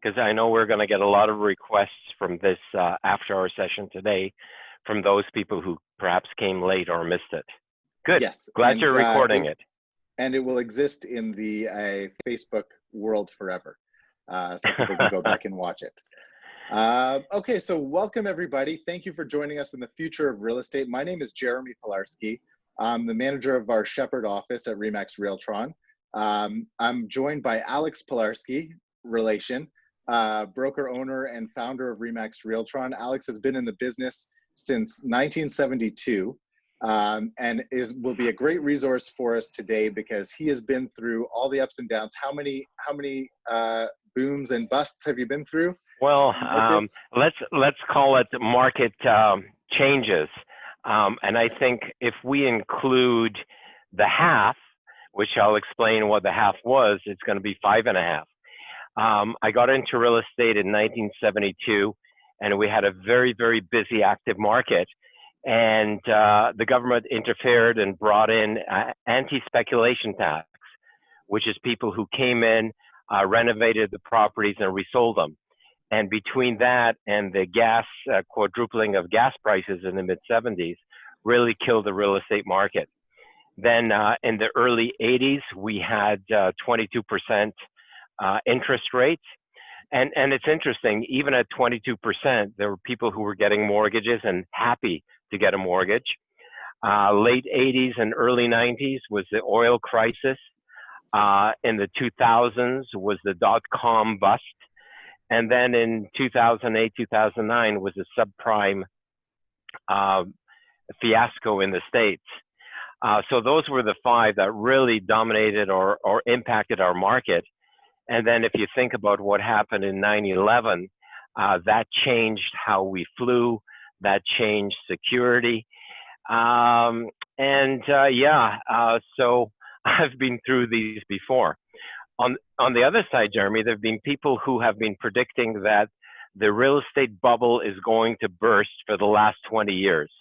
because I know we're going to get a lot of requests from this after our session today from those people who perhaps came late or missed it. Good. Yes. Glad you're recording it. And it will exist in the Facebook world forever. So people can go back and watch it. Okay, so welcome everybody. Thank you for joining us in the future of real estate. My name is Jeremy Pilarski. I'm the manager of our Sheppard office at RE/MAX Realtron. I'm joined by Alex Pilarski, relation, broker owner and founder of RE/MAX Realtron. Alex has been in the business since 1972 and will be a great resource for us today because he has been through all the ups and downs. How many booms and busts have you been through? Well, let's call it market changes. And I think if we include the half, which I'll explain what the half was, it's going to be 5.5. I got into real estate in 1972, and we had a very, very busy, active market. And the government interfered and brought in anti-speculation tax, which is people who came in, renovated the properties, and resold them. And between that and the quadrupling of gas prices in the mid-70s really killed the real estate market. Then in the early 80s, we had 22% interest rates. And it's interesting, even at 22%, there were people who were getting mortgages and happy to get a mortgage. Late 80s and early 90s was the oil crisis. In the 2000s was the dot-com bust. And then in 2008, 2009 was a subprime fiasco in the States. So those were the 5 that really dominated or impacted our market. And then if you think about what happened in 9/11, that changed how we flew, that changed security. So I've been through these before. On the other side, Jeremy, there have been people who have been predicting that the real estate bubble is going to burst for the last 20 years.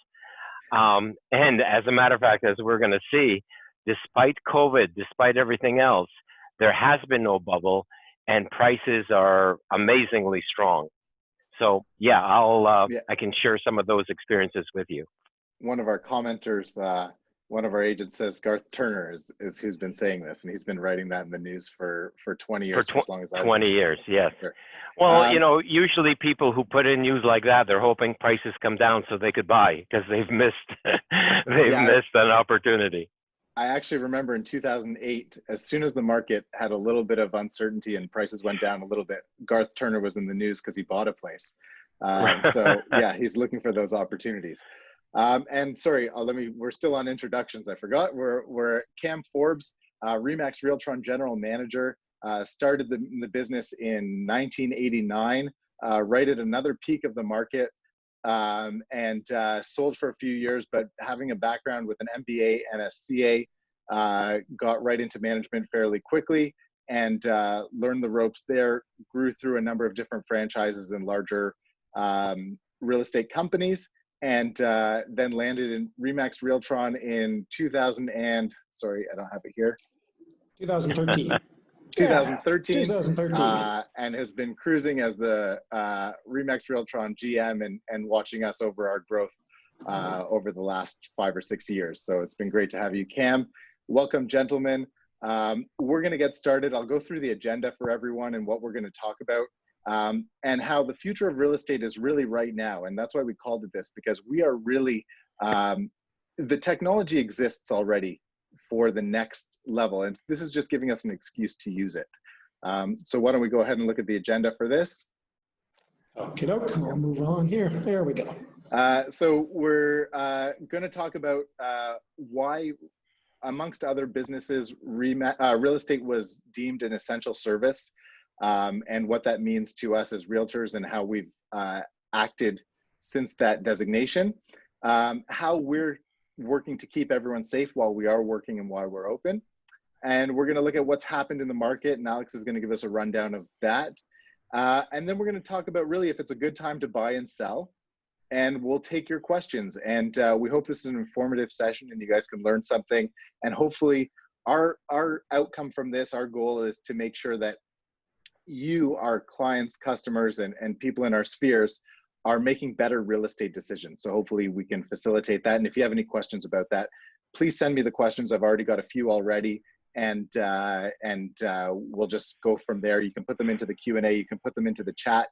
And as a matter of fact, as we're going to see, despite COVID, despite everything else, there has been no bubble and prices are amazingly strong. So yeah, I can share some of those experiences with you. One of our commenters, one of our agents says Garth Turner is who's been saying this, and he's been writing that in the news for 20 years, for as long as I've 20 years, yes. Sure. Well, you know, usually people who put in news like that, they're hoping prices come down so they could buy because they've missed missed an opportunity. I actually remember in 2008, as soon as the market had a little bit of uncertainty and prices went down a little bit, Garth Turner was in the news because he bought a place. So yeah, he's looking for those opportunities. And sorry, we're still on introductions. I forgot. We're Cam Forbes, RE/MAX Realtron General Manager, started the business in 1989, right at another peak of the market, and sold for a few years, but having a background with an MBA and a CA, got right into management fairly quickly and learned the ropes there, grew through a number of different franchises and larger real estate companies. And then landed in RE/MAX Realtron in 2000 and, sorry, I don't have it here. 2013. 2013. And has been cruising as the RE/MAX Realtron GM and watching us over our growth over the last 5 or 6 years. So it's been great to have you, Cam. Welcome, gentlemen. We're going to get started. I'll go through the agenda for everyone and what we're going to talk about. And how the future of real estate is really right now. And that's why we called it this, because we are really, the technology exists already for the next level. And this is just giving us an excuse to use it. So why don't we go ahead and look at the agenda for this? Okay, we'll move on here. There we go. So we're going to talk about why, amongst other businesses, real estate was deemed an essential service. And what that means to us as realtors and how we've acted since that designation, how we're working to keep everyone safe while we are working and while we're open. And we're going to look at what's happened in the market, and Alex is going to give us a rundown of that. And then we're going to talk about really if it's a good time to buy and sell, and we'll take your questions. And we hope this is an informative session and you guys can learn something. And hopefully our outcome from this, our goal is to make sure that you, our clients, customers, and people in our spheres are making better real estate decisions. So hopefully we can facilitate that. And if you have any questions about that, please send me the questions. I've already got a few already, and we'll just go from there. You can put them into the Q&A, you can put them into the chat,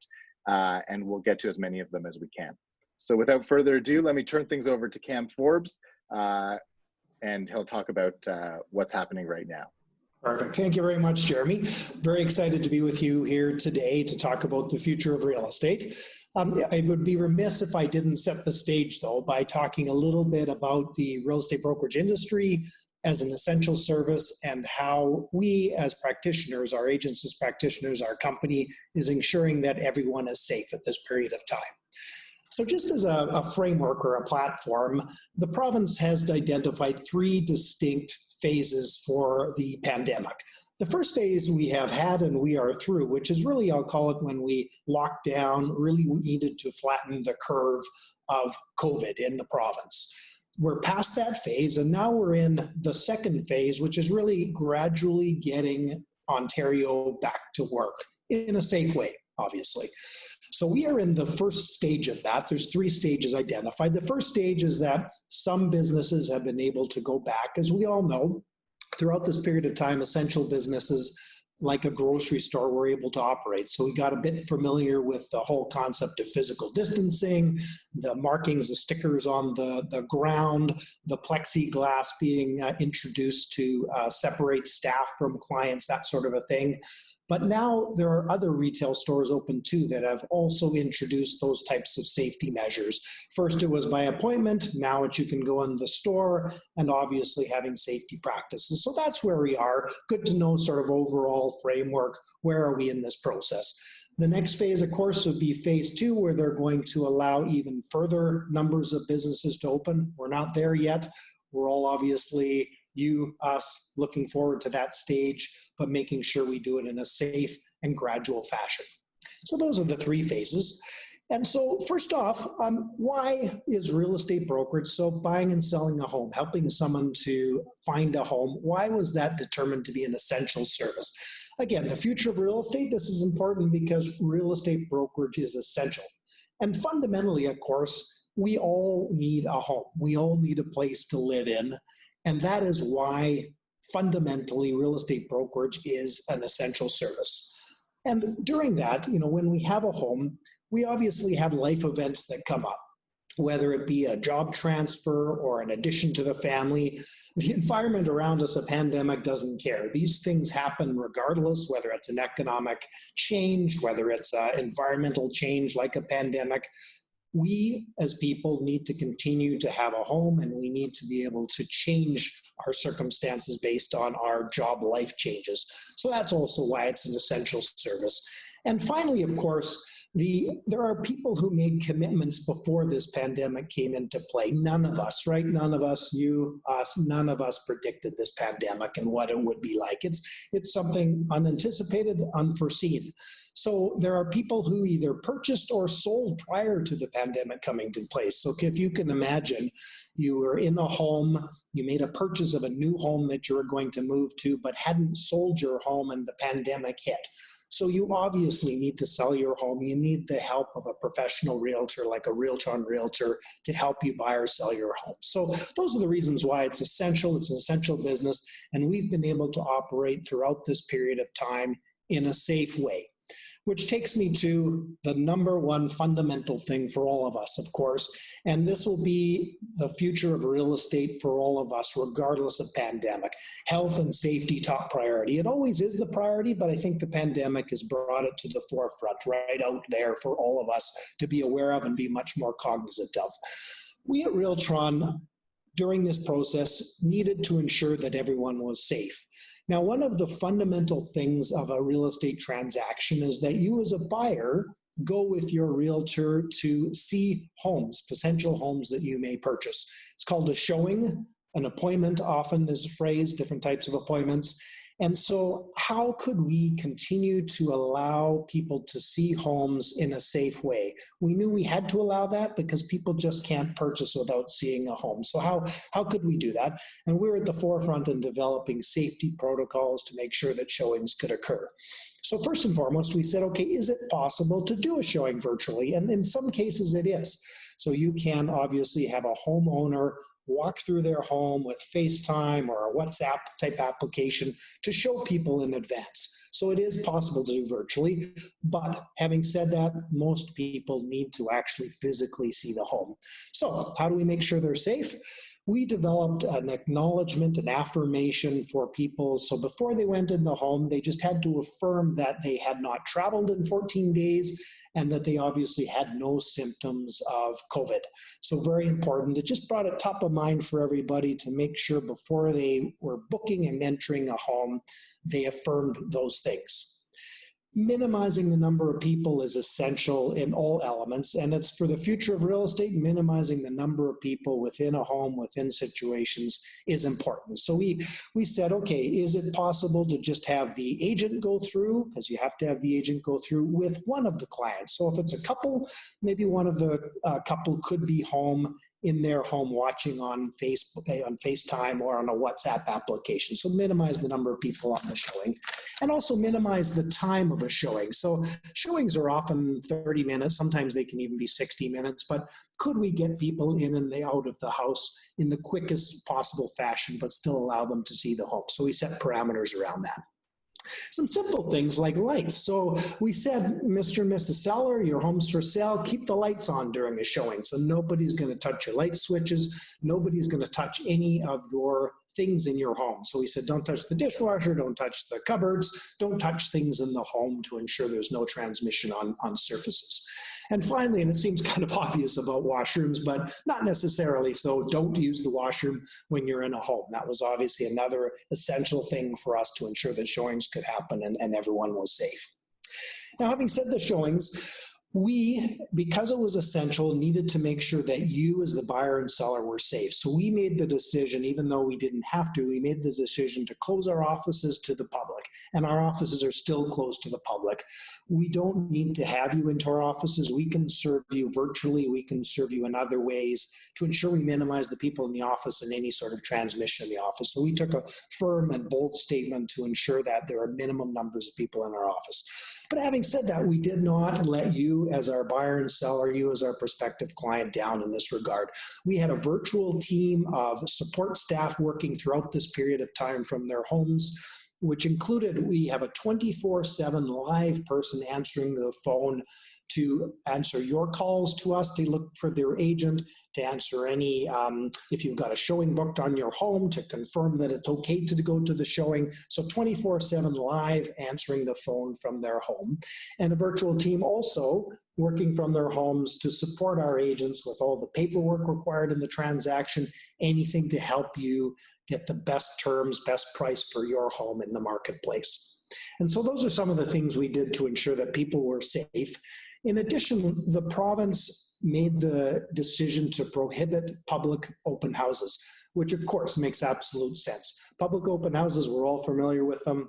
and we'll get to as many of them as we can. So without further ado, let me turn things over to Cam Forbes, and he'll talk about what's happening right now. Perfect. Thank you very much, Jeremy. Very excited to be with you here today to talk about the future of real estate. I would be remiss if I didn't set the stage, though, by talking a little bit about the real estate brokerage industry as an essential service and how we as practitioners, our agents as practitioners, our company is ensuring that everyone is safe at this period of time. So just as a framework or a platform, the province has identified 3 distinct phases for the pandemic. The first phase we have had and we are through, which is really, I'll call it when we locked down, really needed to flatten the curve of COVID in the province. We're past that phase, and now we're in the second phase, which is really gradually getting Ontario back to work in a safe way, obviously. So we are in the first stage of that. There's 3 stages identified. The first stage is that some businesses have been able to go back. As we all know, throughout this period of time, essential businesses like a grocery store were able to operate. So we got a bit familiar with the whole concept of physical distancing, the markings, the stickers on the ground, the plexiglass being introduced to separate staff from clients, that sort of a thing. But now there are other retail stores open too that have also introduced those types of safety measures. First it was by appointment, now you can go in the store, and obviously having safety practices. So that's where we are. Good to know sort of overall framework, where are we in this process. The next phase, of course, would be phase 2, where they're going to allow even further numbers of businesses to open. We're not there yet. We're all obviously, you, us, looking forward to that stage, but making sure we do it in a safe and gradual fashion. So those are the 3 phases. And so first off, why is real estate brokerage, so buying and selling a home, helping someone to find a home, why was that determined to be an essential service? Again, the future of real estate, this is important because real estate brokerage is essential. And fundamentally, of course, we all need a home. We all need a place to live in. And that is why fundamentally real estate brokerage is an essential service. And during that, when we have a home, we obviously have life events that come up, whether it be a job transfer or an addition to the family. The environment around us, a pandemic, doesn't care. These things happen regardless, whether it's an economic change, whether it's an environmental change like a pandemic. We as people need to continue to have a home, and we need to be able to change our circumstances based on our job life changes. So that's also why it's an essential service. And finally, of course, there are people who made commitments before this pandemic came into play. None of us, right? None of us, you, us, none of us predicted this pandemic and what it would be like. It's something unanticipated, unforeseen. So there are people who either purchased or sold prior to the pandemic coming to place. So if you can imagine, you were in a home, you made a purchase of a new home that you were going to move to, but hadn't sold your home and the pandemic hit. So you obviously need to sell your home. You need the help of a professional realtor like a Realtron realtor to help you buy or sell your home. So those are the reasons why it's essential. It's an essential business, and we've been able to operate throughout this period of time in a safe way. Which takes me to the number one fundamental thing for all of us, of course, and this will be the future of real estate for all of us, regardless of pandemic. Health and safety, top priority. It always is the priority, but I think the pandemic has brought it to the forefront, right out there for all of us to be aware of and be much more cognizant of. We at Realtron, during this process, needed to ensure that everyone was safe. Now, one of the fundamental things of a real estate transaction is that you as a buyer go with your realtor to see homes, potential homes that you may purchase. It's called a showing. An appointment often is a phrase, different types of appointments. And so how could we continue to allow people to see homes in a safe way? We knew we had to allow that because people just can't purchase without seeing a home. So how could we do that? And we're at the forefront in developing safety protocols to make sure that showings could occur. So first and foremost, we said, okay, is it possible to do a showing virtually? And in some cases it is. So you can obviously have a homeowner walk through their home with FaceTime or a WhatsApp type application to show people in advance. So it is possible to do virtually, but having said that, most people need to actually physically see the home. So how do we make sure they're safe? We developed an acknowledgement, an affirmation for people. So before they went in the home, they just had to affirm that they had not traveled in 14 days and that they obviously had no symptoms of COVID. So very important. It just brought it top of mind for everybody to make sure before they were booking and entering a home, they affirmed those things. Minimizing the number of people is essential in all elements, and it's for the future of real estate. Minimizing the number of people within a home, within situations is important. So we said, okay, is it possible to just have the agent go through, because you have to have the agent go through with one of the clients. So if it's a couple, maybe one of the couple could be home in their home watching on Facebook, on FaceTime or on a WhatsApp application. So minimize the number of people on the showing and also minimize the time of a showing. So showings are often 30 minutes. Sometimes they can even be 60 minutes, but could we get people in and out of the house in the quickest possible fashion, but still allow them to see the home? So we set parameters around that. Some simple things like lights. So we said, Mr. and Mrs. Seller, your home's for sale, keep the lights on during a showing. So nobody's going to touch your light switches. Nobody's going to touch any of your things in your home. So we said, don't touch the dishwasher, don't touch the cupboards, don't touch things in the home to ensure there's no transmission on surfaces. And finally, and it seems kind of obvious about washrooms, but not necessarily, so don't use the washroom when you're in a home. That was obviously another essential thing for us to ensure that showings could happen and everyone was safe. Now, having said the showings, we, because it was essential, needed to make sure that you as the buyer and seller were safe. So we made the decision, even though we didn't have to, we made the decision to close our offices to the public. And our offices are still closed to the public. We don't need to have you into our offices. We can serve you virtually. We can serve you in other ways to ensure we minimize the people in the office and any sort of transmission in the office. So we took a firm and bold statement to ensure that there are minimum numbers of people in our office. But having said that, we did not let you as our buyer and seller, you as our prospective client down in this regard. We had a virtual team of support staff working throughout this period of time from their homes, which included, we have a 24/7 live person answering the phone to answer your calls to us, to look for their agent, to answer any, if you've got a showing booked on your home, to confirm that it's okay to go to the showing. So 24/7 live answering the phone from their home. And a virtual team also working from their homes to support our agents with all the paperwork required in the transaction, anything to help you get the best terms, best price for your home in the marketplace. And so those are some of the things we did to ensure that people were safe. In addition, the province made the decision to prohibit public open houses, which of course makes absolute sense. Public open houses, we're all familiar with them.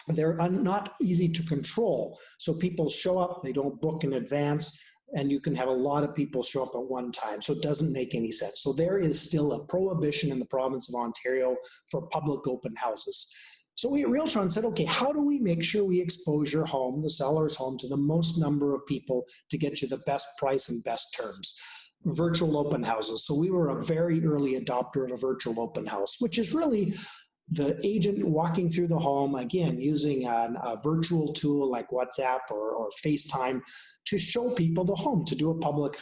They're not easy to control. So people show up, they don't book in advance, and you can have a lot of people show up at one time. So it doesn't make any sense. So there is still a prohibition in the province of Ontario for public open houses. So we at Realtron said, okay, how do we make sure we expose your home, the seller's home, to the most number of people to get you the best price and best terms? Virtual open houses. So we were a very early adopter of a virtual open house, which is really the agent walking through the home, again, using a virtual tool like WhatsApp or FaceTime to show people the home, to do a public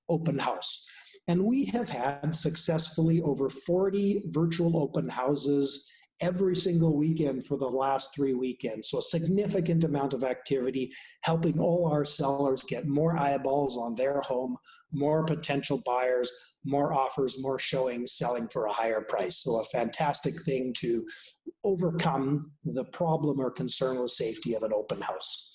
open house. And we have had successfully over 40 virtual open houses every single weekend for the last 3 weekends. So a significant amount of activity, helping all our sellers get more eyeballs on their home, more potential buyers, more offers, more showings, selling for a higher price. So a fantastic thing to overcome the problem or concern with safety of an open house.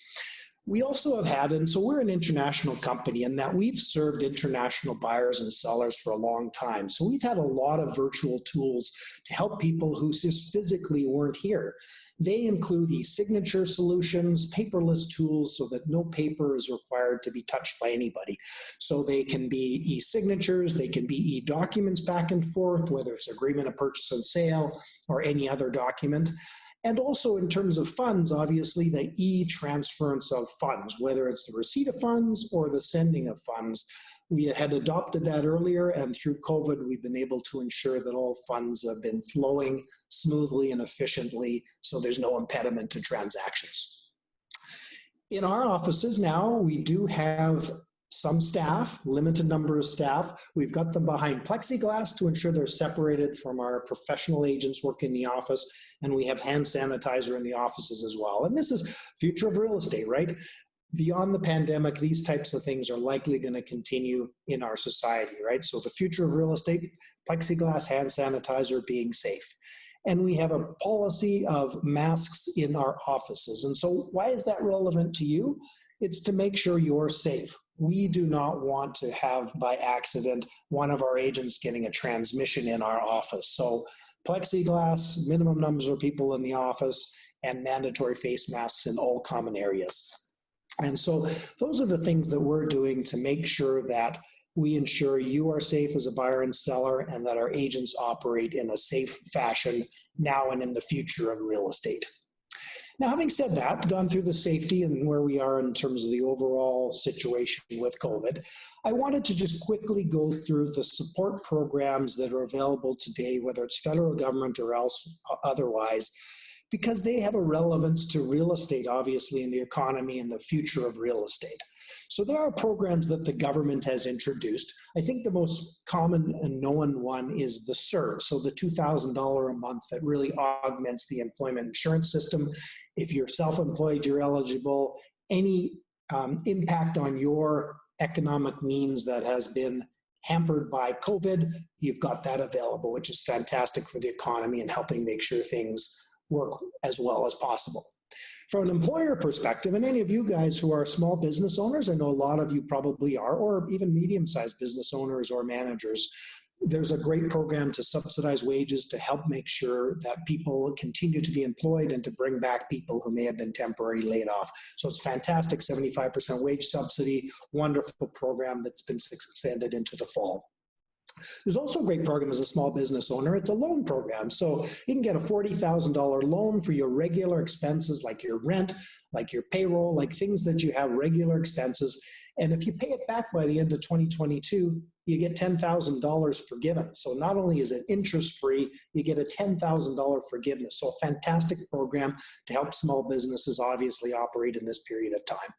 We also have had, and so we're an international company in that we've served international buyers and sellers for a long time. So we've had a lot of virtual tools to help people who just physically weren't here. They include e-signature solutions, paperless tools so that no paper is required to be touched by anybody. So they can be e-signatures, they can be e-documents back and forth, whether it's agreement of purchase and sale or any other document. And also in terms of funds, obviously the e-transference of funds, whether it's the receipt of funds or the sending of funds. We had adopted that earlier, and through COVID, we've been able to ensure that all funds have been flowing smoothly and efficiently, so there's no impediment to transactions. In our offices now, we do have some staff, limited number of staff. We've got them behind plexiglass to ensure they're separated from our professional agents working in the office, and we have hand sanitizer in the offices as well. And this is future of real estate, right? Beyond the pandemic, these types of things are likely going to continue in our society, right? So the future of real estate, plexiglass, hand sanitizer, being safe. And we have a policy of masks in our offices. And so why is that relevant to you? It's to make sure you're safe. We do not want to have, by accident, one of our agents getting a transmission in our office. So plexiglass, minimum numbers of people in the office, and mandatory face masks in all common areas. And so those are the things that we're doing to make sure that we ensure you are safe as a buyer and seller, and that our agents operate in a safe fashion now and in the future of real estate. Now, having said that, gone through the safety and where we are in terms of the overall situation with COVID, I wanted to just quickly go through the support programs that are available today, whether it's federal government or else otherwise, because they have a relevance to real estate, obviously, in the economy and the future of real estate. So there are programs that the government has introduced. I think the most common and known one is the CERB, so the $2,000 a month that really augments the employment insurance system. If you're self-employed, you're eligible. Any impact on your economic means that has been hampered by COVID, you've got that available, which is fantastic for the economy and helping make sure things work as well as possible. From an employer perspective, and any of you guys who are small business owners, I know a lot of you probably are, or even medium-sized business owners or managers, there's a great program to subsidize wages to help make sure that people continue to be employed and to bring back people who may have been temporarily laid off. So it's fantastic, 75% wage subsidy, wonderful program that's been extended into the fall. There's also a great program as a small business owner. It's a loan program. So you can get a $40,000 loan for your regular expenses, like your rent, like your payroll, like things that you have regular expenses. And if you pay it back by the end of 2022, you get $10,000 forgiven. So not only is it interest-free, you get a $10,000 forgiveness. So a fantastic program to help small businesses obviously operate in this period of time.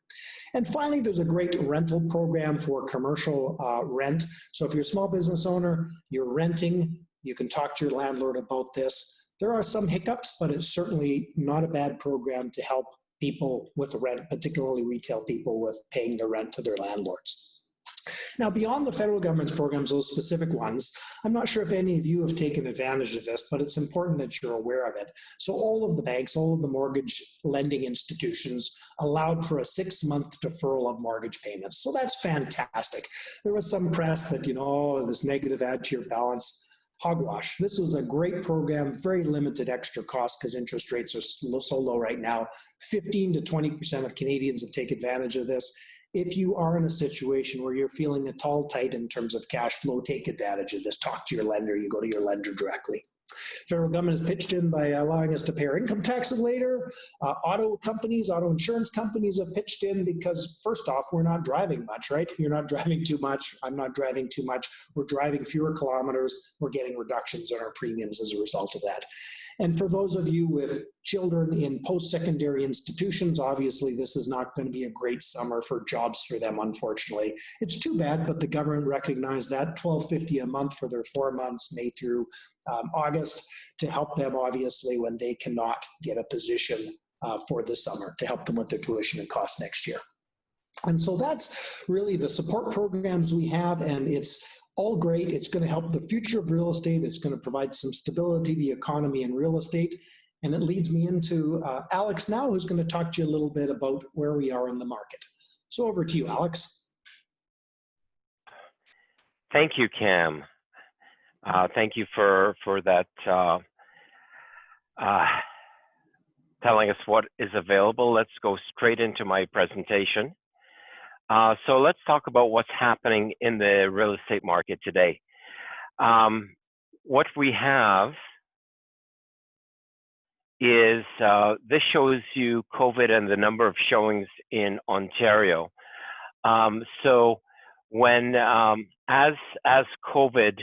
And finally, there's a great rental program for commercial rent. So if you're a small business owner, you're renting, you can talk to your landlord about this. There are some hiccups, but it's certainly not a bad program to help people with rent, particularly retail people with paying their rent to their landlords. Now, beyond the federal government's programs, those specific ones, I'm not sure if any of you have taken advantage of this, but it's important that you're aware of it. So all of the banks, all of the mortgage lending institutions allowed for a 6-month deferral of mortgage payments. So that's fantastic. There was some press that, this negative add to your balance. Hogwash. This was a great program, very limited extra cost because interest rates are so low right now. 15 to 20% of Canadians have taken advantage of this. If you are in a situation where you're feeling a tall tight in terms of cash flow, take advantage of this. Talk to your lender. You go to your lender directly. Federal government has pitched in by allowing us to pay our income taxes later. Auto insurance companies have pitched in because, first off, we're not driving much, right? You're not driving too much. I'm not driving too much. We're driving fewer kilometers. We're getting reductions in our premiums as a result of that. And for those of you with children in post-secondary institutions, obviously this is not going to be a great summer for jobs for them, unfortunately. It's too bad, but the government recognized that $12.50 a month for their 4 months, May through August, to help them, obviously, when they cannot get a position for the summer, to help them with their tuition and costs next year. And so that's really the support programs we have, and it's all great. It's going to help the future of real estate. It's going to provide some stability to the economy and real estate. And it leads me into Alex now, who's going to talk to you a little bit about where we are in the market. So over to you, Alex. Thank you, Cam. Thank you for that, telling us what is available. Let's go straight into my presentation. So let's talk about what's happening in the real estate market today. What we have is, this shows you COVID and the number of showings in Ontario. So when, as COVID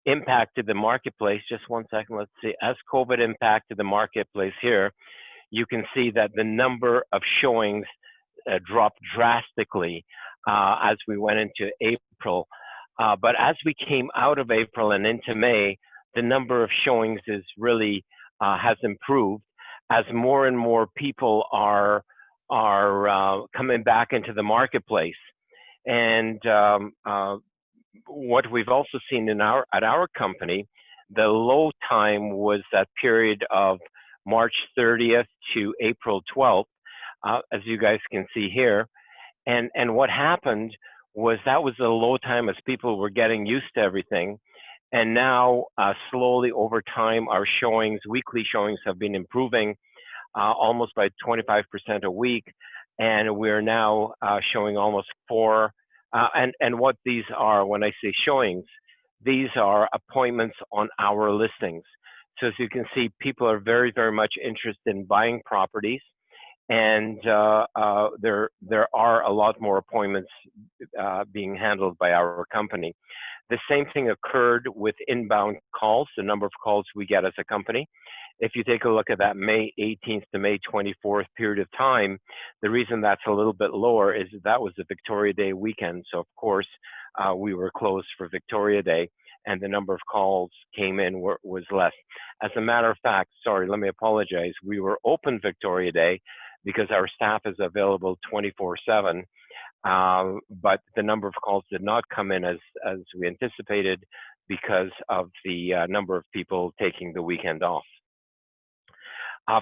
impacted the marketplace, just one second, let's see, as COVID impacted the marketplace here, you can see that the number of showings dropped drastically as we went into April. But as we came out of April and into May, the number of showings is really has improved as more and more people are coming back into the marketplace. And what we've also seen in at our company, the low time was that period of March 30th to April 12th, as you guys can see here. And what happened was that was the low time as people were getting used to everything. And now, slowly over time, our showings, weekly showings have been improving almost by 25% a week. And we're now showing almost 4. And what these are, when I say showings, these are appointments on our listings. So as you can see, people are very, very much interested in buying properties. And there are a lot more appointments being handled by our company. The same thing occurred with inbound calls, the number of calls we get as a company. If you take a look at that May 18th to May 24th period of time, the reason that's a little bit lower is that was the Victoria Day weekend. So of course, we were closed for Victoria Day and the number of calls came in was less. As a matter of fact, sorry, let me apologize. We were open Victoria Day because our staff is available 24/7. But the number of calls did not come in as we anticipated because of the number of people taking the weekend off.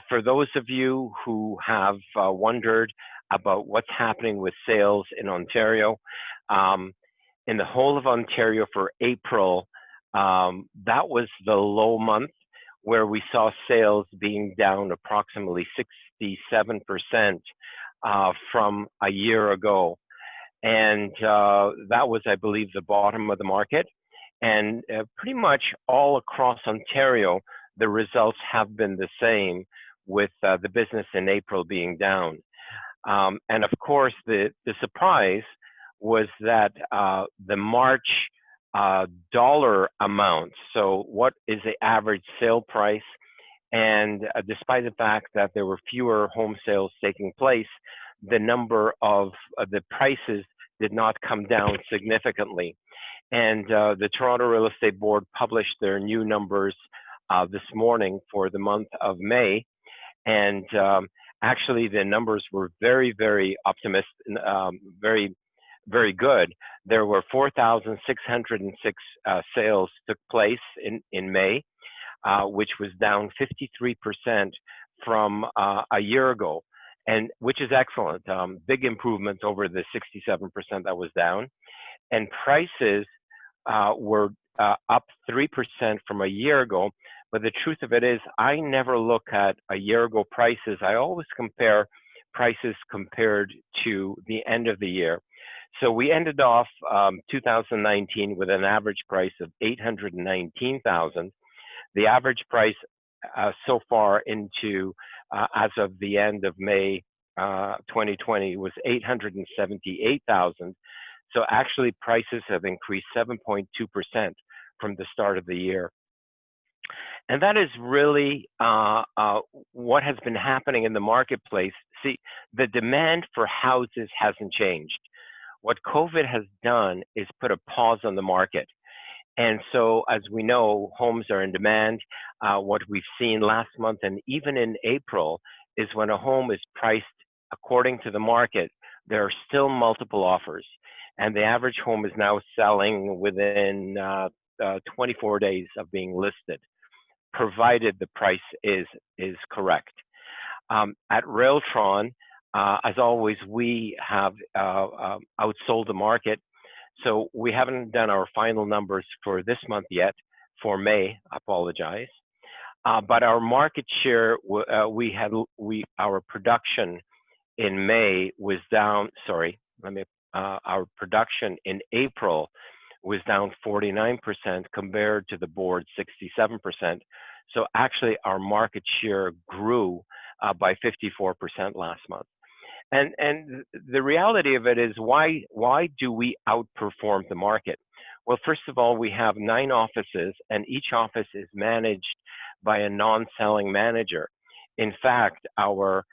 For those of you who have wondered about what's happening with sales in Ontario, in the whole of Ontario for April, that was the low month where we saw sales being down approximately 67% from a year ago. And that was, I believe, the bottom of the market. And pretty much all across Ontario, the results have been the same, with the business in April being down. And of course, the surprise was that the March dollar amount, so what is the average sale price, and despite the fact that there were fewer home sales taking place, the number of the prices did not come down significantly. And the Toronto Real Estate Board published their new numbers this morning for the month of May. And actually the numbers were very, very optimistic, very, very good. There were 4,606 sales took place in May, which was down 53% from a year ago, and which is excellent. Big improvement over the 67% that was down. And prices were up 3% from a year ago. But the truth of it is, I never look at a year ago prices. I always compare prices compared to the end of the year. So we ended off 2019 with an average price of $819,000. The average price so far into as of the end of May 2020 was $878,000. So actually prices have increased 7.2% from the start of the year. And that is really what has been happening in the marketplace. See, the demand for houses hasn't changed. What COVID has done is put a pause on the market. And so, as we know, homes are in demand. What we've seen last month and even in April is when a home is priced according to the market, there are still multiple offers. And the average home is now selling within 24 days of being listed. provided the price is correct. At Realtron, as always, we have outsold the market. So we haven't done our final numbers for this month yet, for May, I apologize. But our market share, our production in May was down, our production in April was down 49% compared to the board 67%. So actually our market share grew by 54% last month. And the reality of it is, why do we outperform the market? Well, first of all, we have 9 offices, and each office is managed by a non-selling manager. In fact, our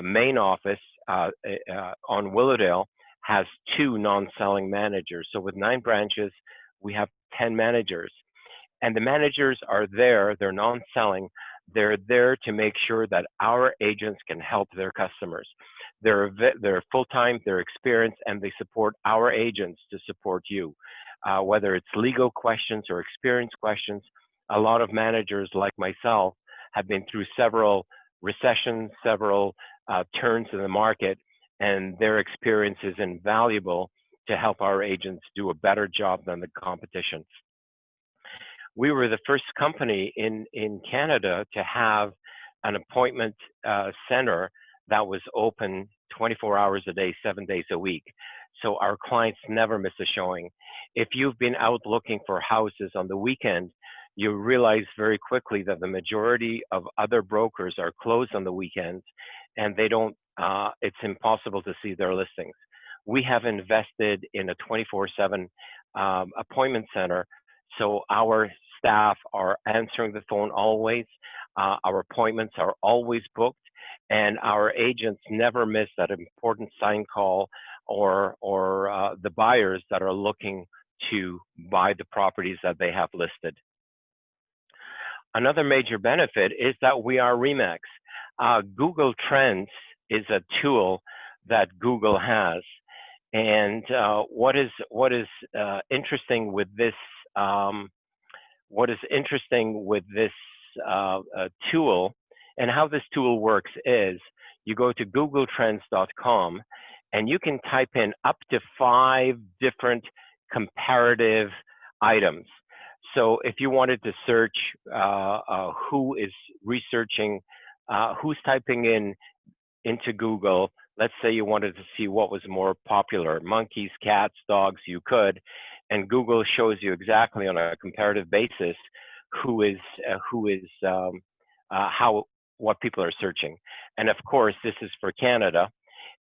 main office on Willowdale has 2 non-selling managers. So with 9 branches, we have 10 managers. And the managers are there, they're non-selling, they're there to make sure that our agents can help their customers. They're full-time, they're experienced, and they support our agents to support you. Whether it's legal questions or experience questions, a lot of managers like myself have been through several recessions, several turns in the market, and their experience is invaluable to help our agents do a better job than the competition. We were the first company in Canada to have an appointment center that was open 24 hours a day, 7 days a week. So our clients never miss a showing. If you've been out looking for houses on the weekend, you realize very quickly that the majority of other brokers are closed on the weekends, and they don't, it's impossible to see their listings. We have invested in a 24/7 appointment center, so our staff are answering the phone always. Our appointments are always booked, and our agents never miss that important sign call or the buyers that are looking to buy the properties that they have listed. Another major benefit is that we are RE/MAX. Google Trends is a tool that Google has, and what is interesting with this tool and how this tool works is you go to googletrends.com and you can type in up to 5 different comparative items. So if you wanted to search who is researching, who's typing into Google, let's say you wanted to see what was more popular, monkeys, cats, dogs, you could, and Google shows you exactly on a comparative basis what people are searching. And of course, this is for Canada.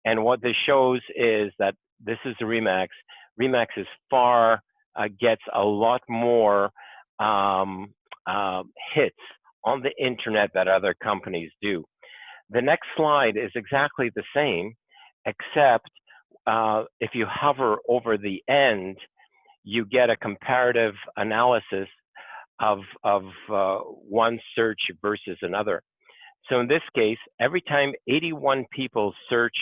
And what this shows is that this is the RE/MAX. RE/MAX is gets a lot more hits on the internet that other companies do. The next slide is exactly the same, except if you hover over the end, you get a comparative analysis of one search versus another. So in this case, every time 81 people search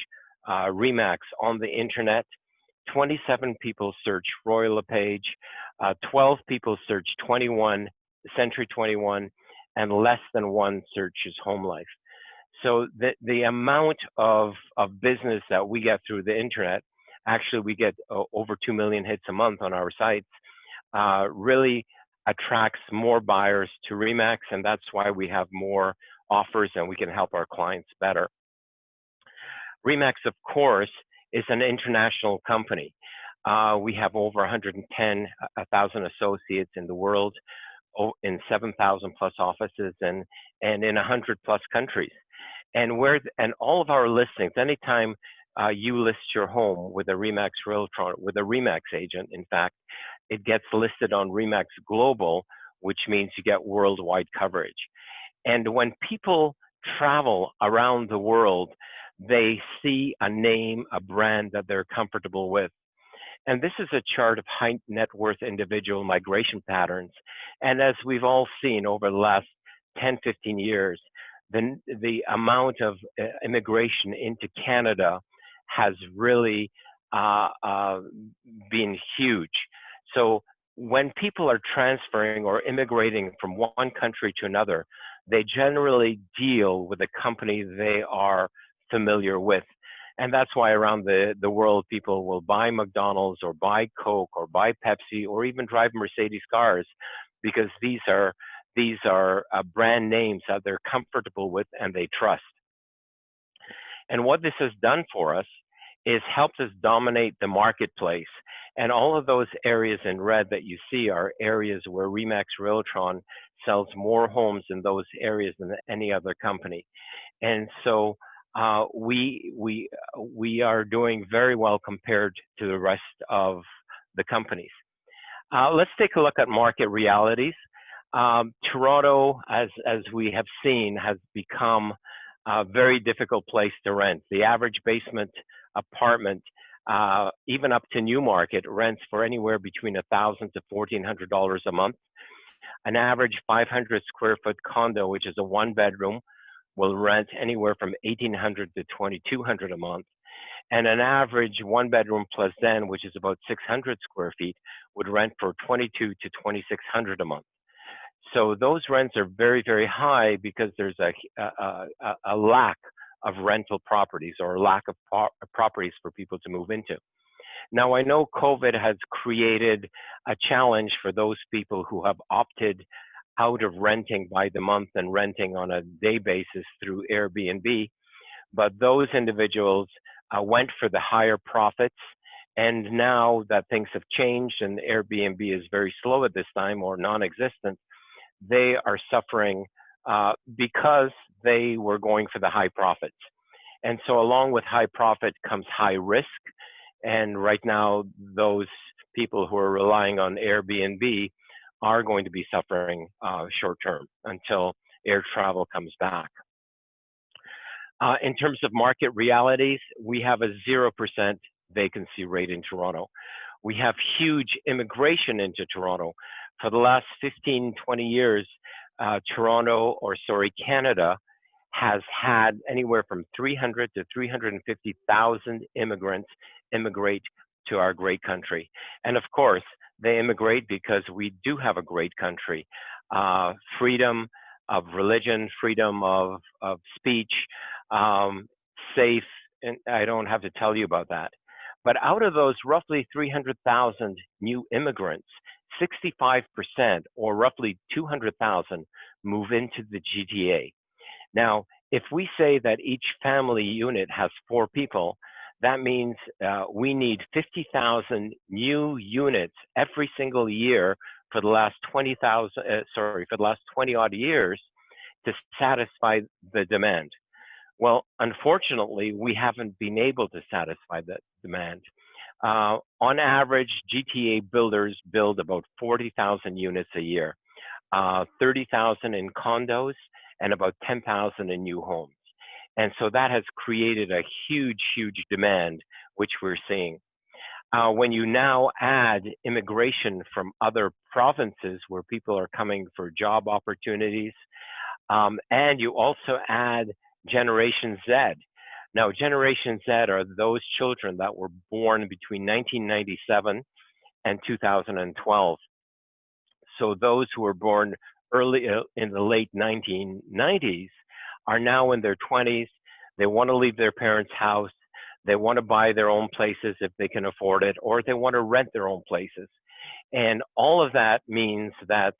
RE/MAX on the internet, 27 people search Royal LePage, 12 people search Century 21, and less than 1 searches Home Life. So the amount of business that we get through the internet, actually we get over 2 million hits a month on our sites, really attracts more buyers to RE/MAX, and that's why we have more offers and we can help our clients better. RE/MAX, of course, is an international company. We have over 110,000 associates in the world, in 7,000 plus offices, and in 100 plus countries. And all of our listings, anytime you list your home with a RE/MAX Realtron, with a RE/MAX agent, in fact, it gets listed on RE/MAX Global, which means you get worldwide coverage. And when people travel around the world, they see a name, a brand that they're comfortable with. And this is a chart of high net worth individual migration patterns. And as we've all seen over the last 10, 15 years, the amount of immigration into Canada has really been huge. So when people are transferring or immigrating from one country to another, they generally deal with a company they are familiar with. And that's why around the world, people will buy McDonald's or buy Coke or buy Pepsi or even drive Mercedes cars, because these are brand names that they're comfortable with and they trust. And what this has done for us is helped us dominate the marketplace. And all of those areas in red that you see are areas where RE/MAX Realtron sells more homes in those areas than any other company. And so we are doing very well compared to the rest of the companies. Let's take a look at market realities. Toronto, as we have seen, has become a very difficult place to rent. The average basement apartment, even up to new market, rents for anywhere between $1,000 to $1,400 a month. An average 500 square foot condo, which is a 1-bedroom, will rent anywhere from $1,800 to $2,200 a month. And an average 1-bedroom plus den, which is about 600 square feet, would rent for $2,200 to $2,600 a month. So those rents are very, very high because there's a lack of rental properties or a lack of properties for people to move into. Now, I know COVID has created a challenge for those people who have opted out of renting by the month and renting on a day basis through Airbnb, but those individuals went for the higher profits. And now that things have changed and Airbnb is very slow at this time or non-existent, they are suffering because they were going for the high profits. And so along with high profit comes high risk. And right now, those people who are relying on Airbnb are going to be suffering short term until air travel comes back. In terms of market realities, we have a 0% vacancy rate in Toronto. We have huge immigration into Toronto. For the last 15, 20 years, Canada has had anywhere from 300 to 350,000 immigrants immigrate to our great country. And of course, they immigrate because we do have a great country. Freedom of religion, freedom of speech, safe, and I don't have to tell you about that. But out of those roughly 300,000 new immigrants, 65% or roughly 200,000 move into the GTA. Now, if we say that each family unit has 4 people, that means we need 50,000 new units every single year for the last 20 odd years to satisfy the demand. Well, unfortunately, we haven't been able to satisfy that demand. On average, GTA builders build about 40,000 units a year, 30,000 in condos, and about 10,000 in new homes. And so that has created a huge, huge demand, which we're seeing. When you now add immigration from other provinces where people are coming for job opportunities, and you also add Generation Z. Now, Generation Z are those children that were born between 1997 and 2012. So those who were born early in the late 1990s are now in their 20s. They want to leave their parents' house. They want to buy their own places if they can afford it, or they want to rent their own places. And all of that means that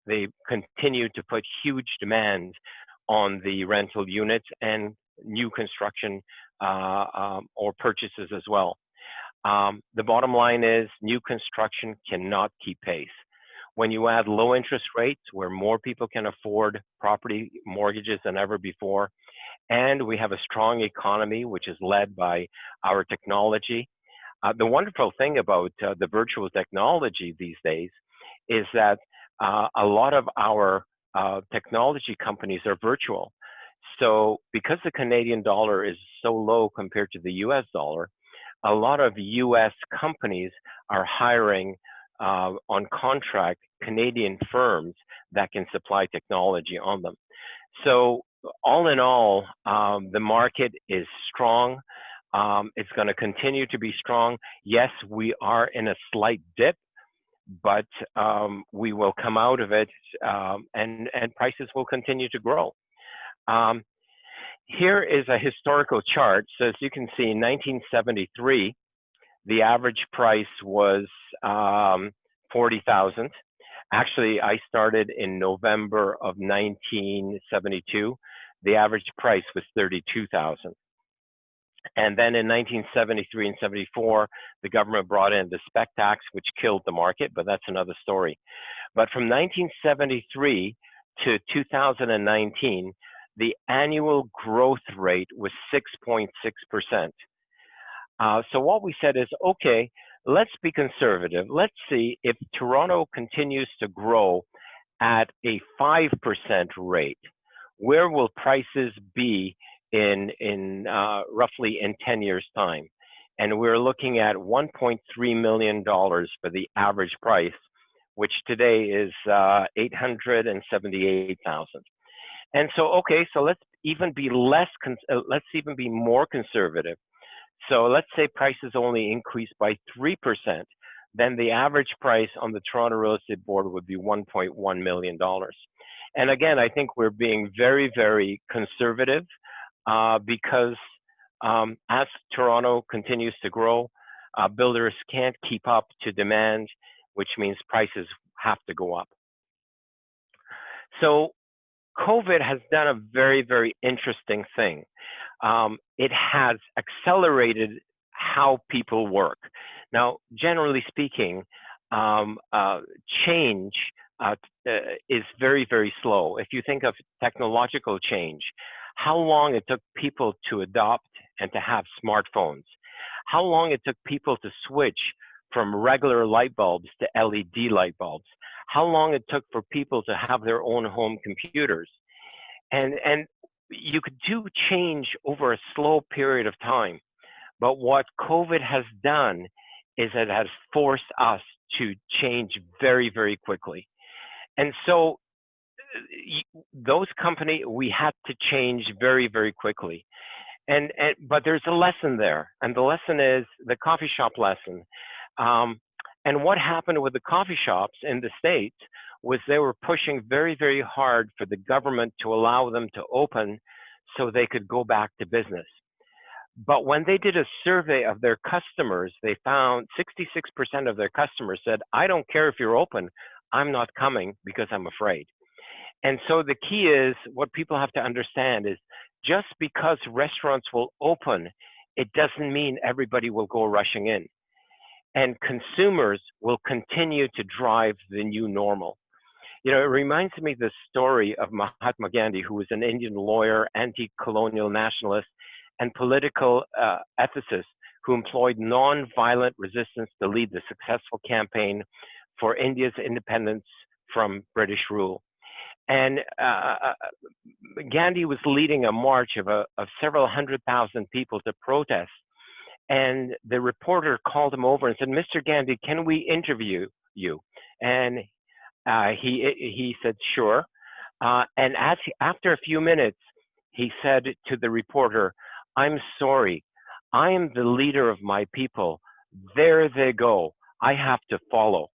they continue to put huge demand on the rental units and new construction or purchases as well. The bottom line is new construction cannot keep pace. When you add low interest rates where more people can afford property mortgages than ever before, and we have a strong economy which is led by our technology. The wonderful thing about the virtual technology these days is that a lot of our technology companies are virtual. So because the Canadian dollar is so low compared to the US dollar, a lot of US companies are hiring on contract Canadian firms that can supply technology on them. So all in all, the market is strong. It's going to continue to be strong. Yes, we are in a slight dip, but we will come out of it, and prices will continue to grow. Here is a historical chart. So as you can see, in 1973, the average price was $40,000. Actually, I started in November of 1972. The average price was $32,000. And then in 1973 and 74, the government brought in the spec tax, which killed the market, but that's another story. But from 1973 to 2019, the annual growth rate was 6.6%. So what we said is, okay, let's be conservative. Let's see if Toronto continues to grow at a 5% rate, where will prices be in roughly in 10 years' time? And we're looking at $1.3 million for the average price, which today is $878,000. And so, okay, so let's even be more conservative. So let's say prices only increase by 3%, then the average price on the Toronto Real Estate Board would be $1.1 million. And again, I think we're being very, very conservative because as Toronto continues to grow, builders can't keep up to demand, which means prices have to go up. So COVID has done a very, very interesting thing. It has accelerated how people work. Now, generally speaking, change is very, very slow. If you think of technological change, how long it took people to adopt and to have smartphones, how long it took people to switch from regular light bulbs to LED light bulbs, how long it took for people to have their own home computers. And you could do change over a slow period of time. But what COVID has done is it has forced us to change very, very quickly. And so those companies, we had to change very, very quickly. But there's a lesson there. And the lesson is the coffee shop lesson. And what happened with the coffee shops in the States was they were pushing very, very hard for the government to allow them to open so they could go back to business. But when they did a survey of their customers, they found 66% of their customers said, I don't care if you're open, I'm not coming because I'm afraid. And so the key is, what people have to understand is, just because restaurants will open, it doesn't mean everybody will go rushing in. And consumers will continue to drive the new normal. You know, it reminds me of the story of Mahatma Gandhi, who was an Indian lawyer, anti-colonial nationalist, and political ethicist who employed non-violent resistance to lead the successful campaign for India's independence from British rule. And Gandhi was leading a march of several 100,000 people to protest. And the reporter called him over and said, Mr. Gandhi, can we interview you? And he said, sure. And after a few minutes, he said to the reporter, I'm sorry, I am the leader of my people. There they go. I have to follow.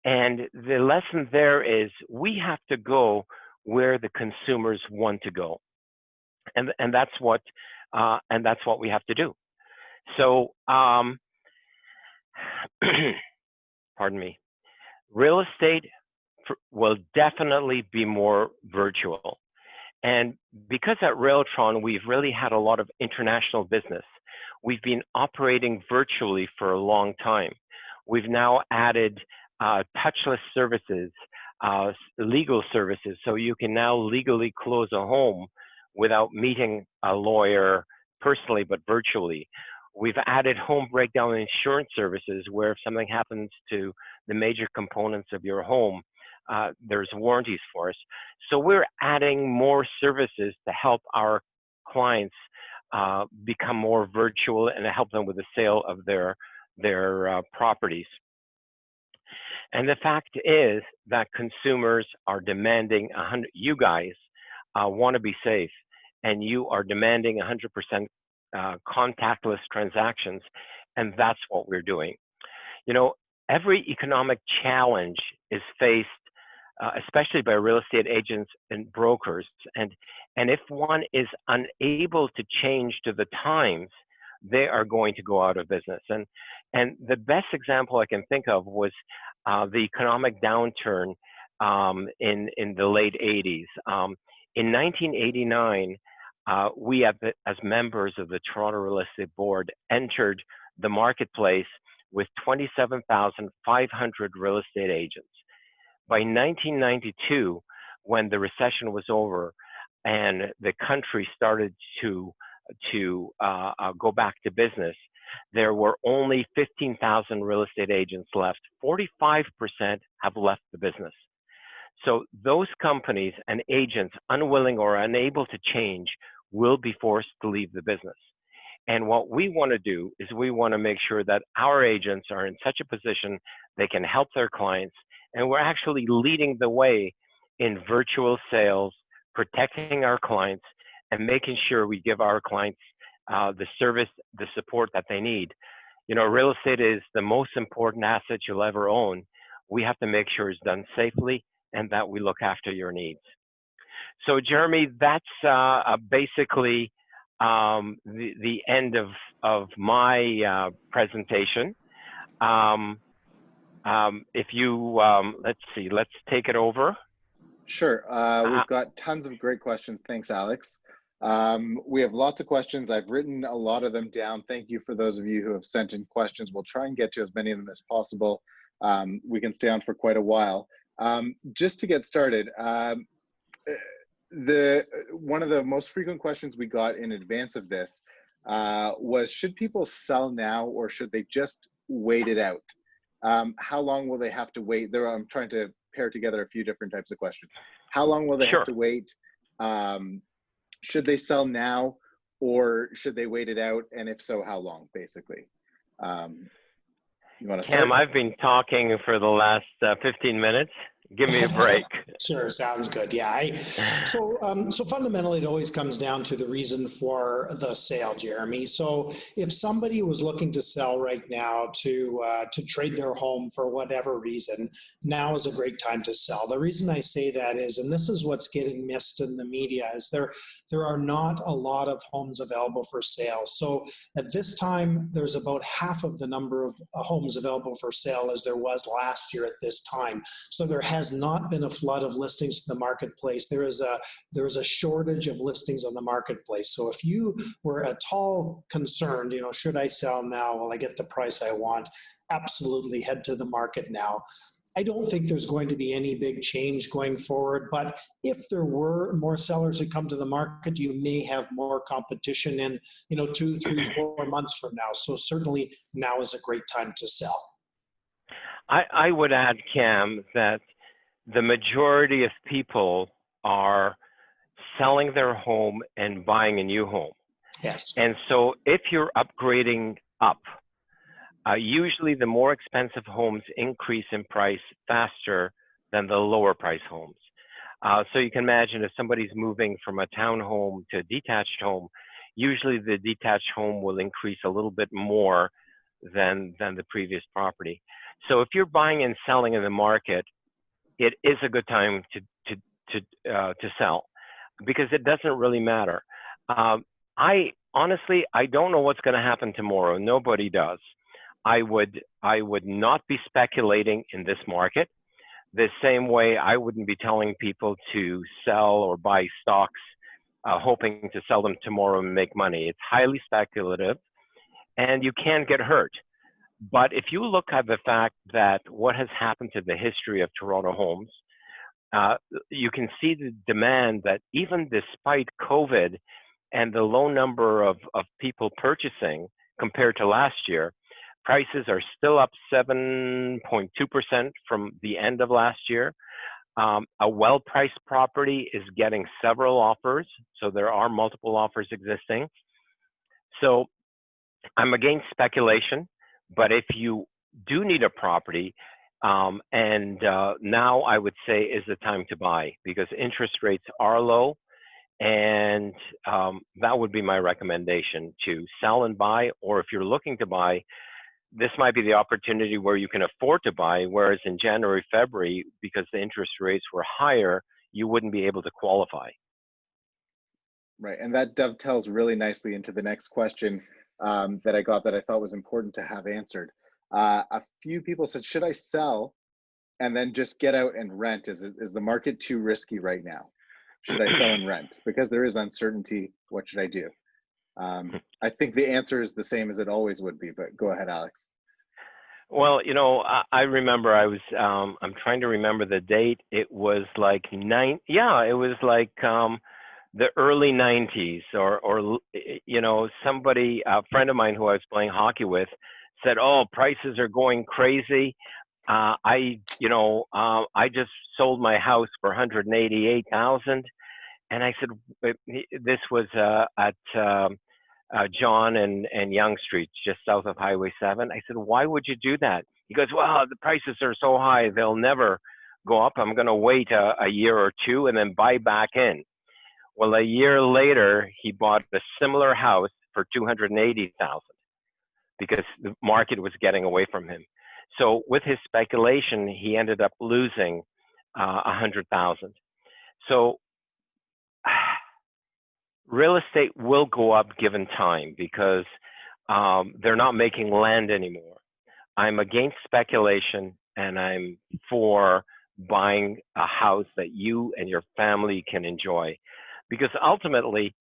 And the lesson there is, we have to go where the consumers want to go. And that's what we have to do. So, pardon me, real estate will definitely be more virtual. And because at Realtron, we've really had a lot of international business. We've been operating virtually for a long time. We've now added touchless services, legal services, so you can now legally close a home without meeting a lawyer personally, but virtually. We've added home breakdown insurance services, where if something happens to the major components of your home, there's warranties for us. So we're adding more services to help our clients become more virtual and to help them with the sale of their properties. And the fact is that consumers are demanding you guys want to be safe, and you are demanding 100% contactless transactions, and that's what we're doing. You know, every economic challenge is faced, especially by real estate agents and brokers. And if one is unable to change to the times, they are going to go out of business. And the best example I can think of was the economic downturn in the late 80s. In 1989, we as members of the Toronto Real Estate Board entered the marketplace with 27,500 real estate agents. By 1992, when the recession was over and the country started to go back to business, there were only 15,000 real estate agents left. 45% have left the business. So those companies and agents, unwilling or unable to change, will be forced to leave the business. And what we want to do is we want to make sure that our agents are in such a position they can help their clients. And we're actually leading the way in virtual sales, protecting our clients, and making sure we give our clients the service, the support that they need. You know, real estate is the most important asset you'll ever own. We have to make sure it's done safely and that we look after your needs. So Jeremy, that's basically the end of my presentation. If you, let's see, let's take it over. Sure. We've got tons of great questions. Thanks, Alex. We have lots of questions. I've written a lot of them down. Thank you for those of you who have sent in questions. We'll try and get to as many of them as possible. We can stay on for quite a while. Just to get started, one of the most frequent questions we got in advance of this was, should people sell now or should they just wait it out? How long will they have to wait? I'm trying to pair together a few different types of questions. How long will they have to wait? Should they sell now or should they wait it out? And if so, how long, basically? You want to start? Cam, I've been talking for the last 15 minutes. Give me a break. Sure, sounds good. Yeah. So fundamentally, it always comes down to the reason for the sale, Jeremy. So if somebody was looking to sell right now to trade their home for whatever reason, now is a great time to sell. The reason I say that is, and this is what's getting missed in the media, is there are not a lot of homes available for sale. So at this time, there's about half of the number of homes available for sale as there was last year at this time. So there has not been a flood of listings to the marketplace. There is a shortage of listings on the marketplace. So if you were at all concerned, should I sell now? Will I get the price I want? Absolutely, head to the market now. I don't think there's going to be any big change going forward, but if there were more sellers who come to the market, you may have more competition in 2, 3, 4 months from now. So certainly now is a great time to sell. I would add, Cam, that the majority of people are selling their home and buying a new home. Yes. And so if you're upgrading up, usually the more expensive homes increase in price faster than the lower price homes. So you can imagine if somebody's moving from a townhome to a detached home, usually the detached home will increase a little bit more than the previous property. So if you're buying and selling in the market, it is a good time to sell because it doesn't really matter. I honestly don't know what's going to happen tomorrow. Nobody does. I would not be speculating in this market. The same way I wouldn't be telling people to sell or buy stocks, hoping to sell them tomorrow and make money. It's highly speculative, and you can get hurt. But if you look at the fact that what has happened to the history of Toronto homes, you can see the demand that even despite COVID and the low number of people purchasing compared to last year, prices are still up 7.2% from the end of last year. A well-priced property is getting several offers, so there are multiple offers existing. So I'm against speculation. But if you do need a property, now I would say is the time to buy because interest rates are low, and that would be my recommendation, to sell and buy. Or if you're looking to buy, this might be the opportunity where you can afford to buy, whereas in January, February, because the interest rates were higher, you wouldn't be able to qualify. Right, and that dovetails really nicely into the next question that I got that I thought was important to have answered. A few people said, should I sell and then just get out and rent? Is the market too risky right now? Should I sell and rent? Because there is uncertainty, what should I do? I think the answer is the same as it always would be, but go ahead, Alex. Well, you know, I remember I was, I'm trying to remember the date. It was like it was like the early 90s or, you know, somebody, a friend of mine who I was playing hockey with said, oh, prices are going crazy. I just sold my house for 188,000. And I said, this was at John and Yonge Street, just south of Highway 7. I said, why would you do that? He goes, well, the prices are so high, they'll never go up. I'm going to wait a year or two and then buy back in. Well, a year later, he bought a similar house for 280,000 because the market was getting away from him. So with his speculation, he ended up losing 100,000. So real estate will go up given time because they're not making land anymore. I'm against speculation and I'm for buying a house that you and your family can enjoy. Because ultimately,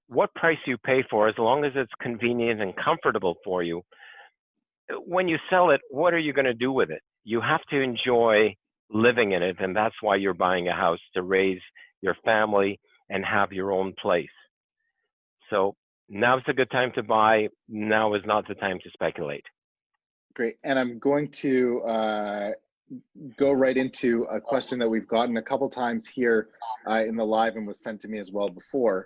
what price you pay for, as long as it's convenient and comfortable for you, when you sell it, what are you going to do with it? You have to enjoy living in it, and that's why you're buying a house, to raise your family and have your own place. So now's a good time to buy. Now is not the time to speculate. Great, and I'm going to go right into a question that we've gotten a couple times here in the live and was sent to me as well before,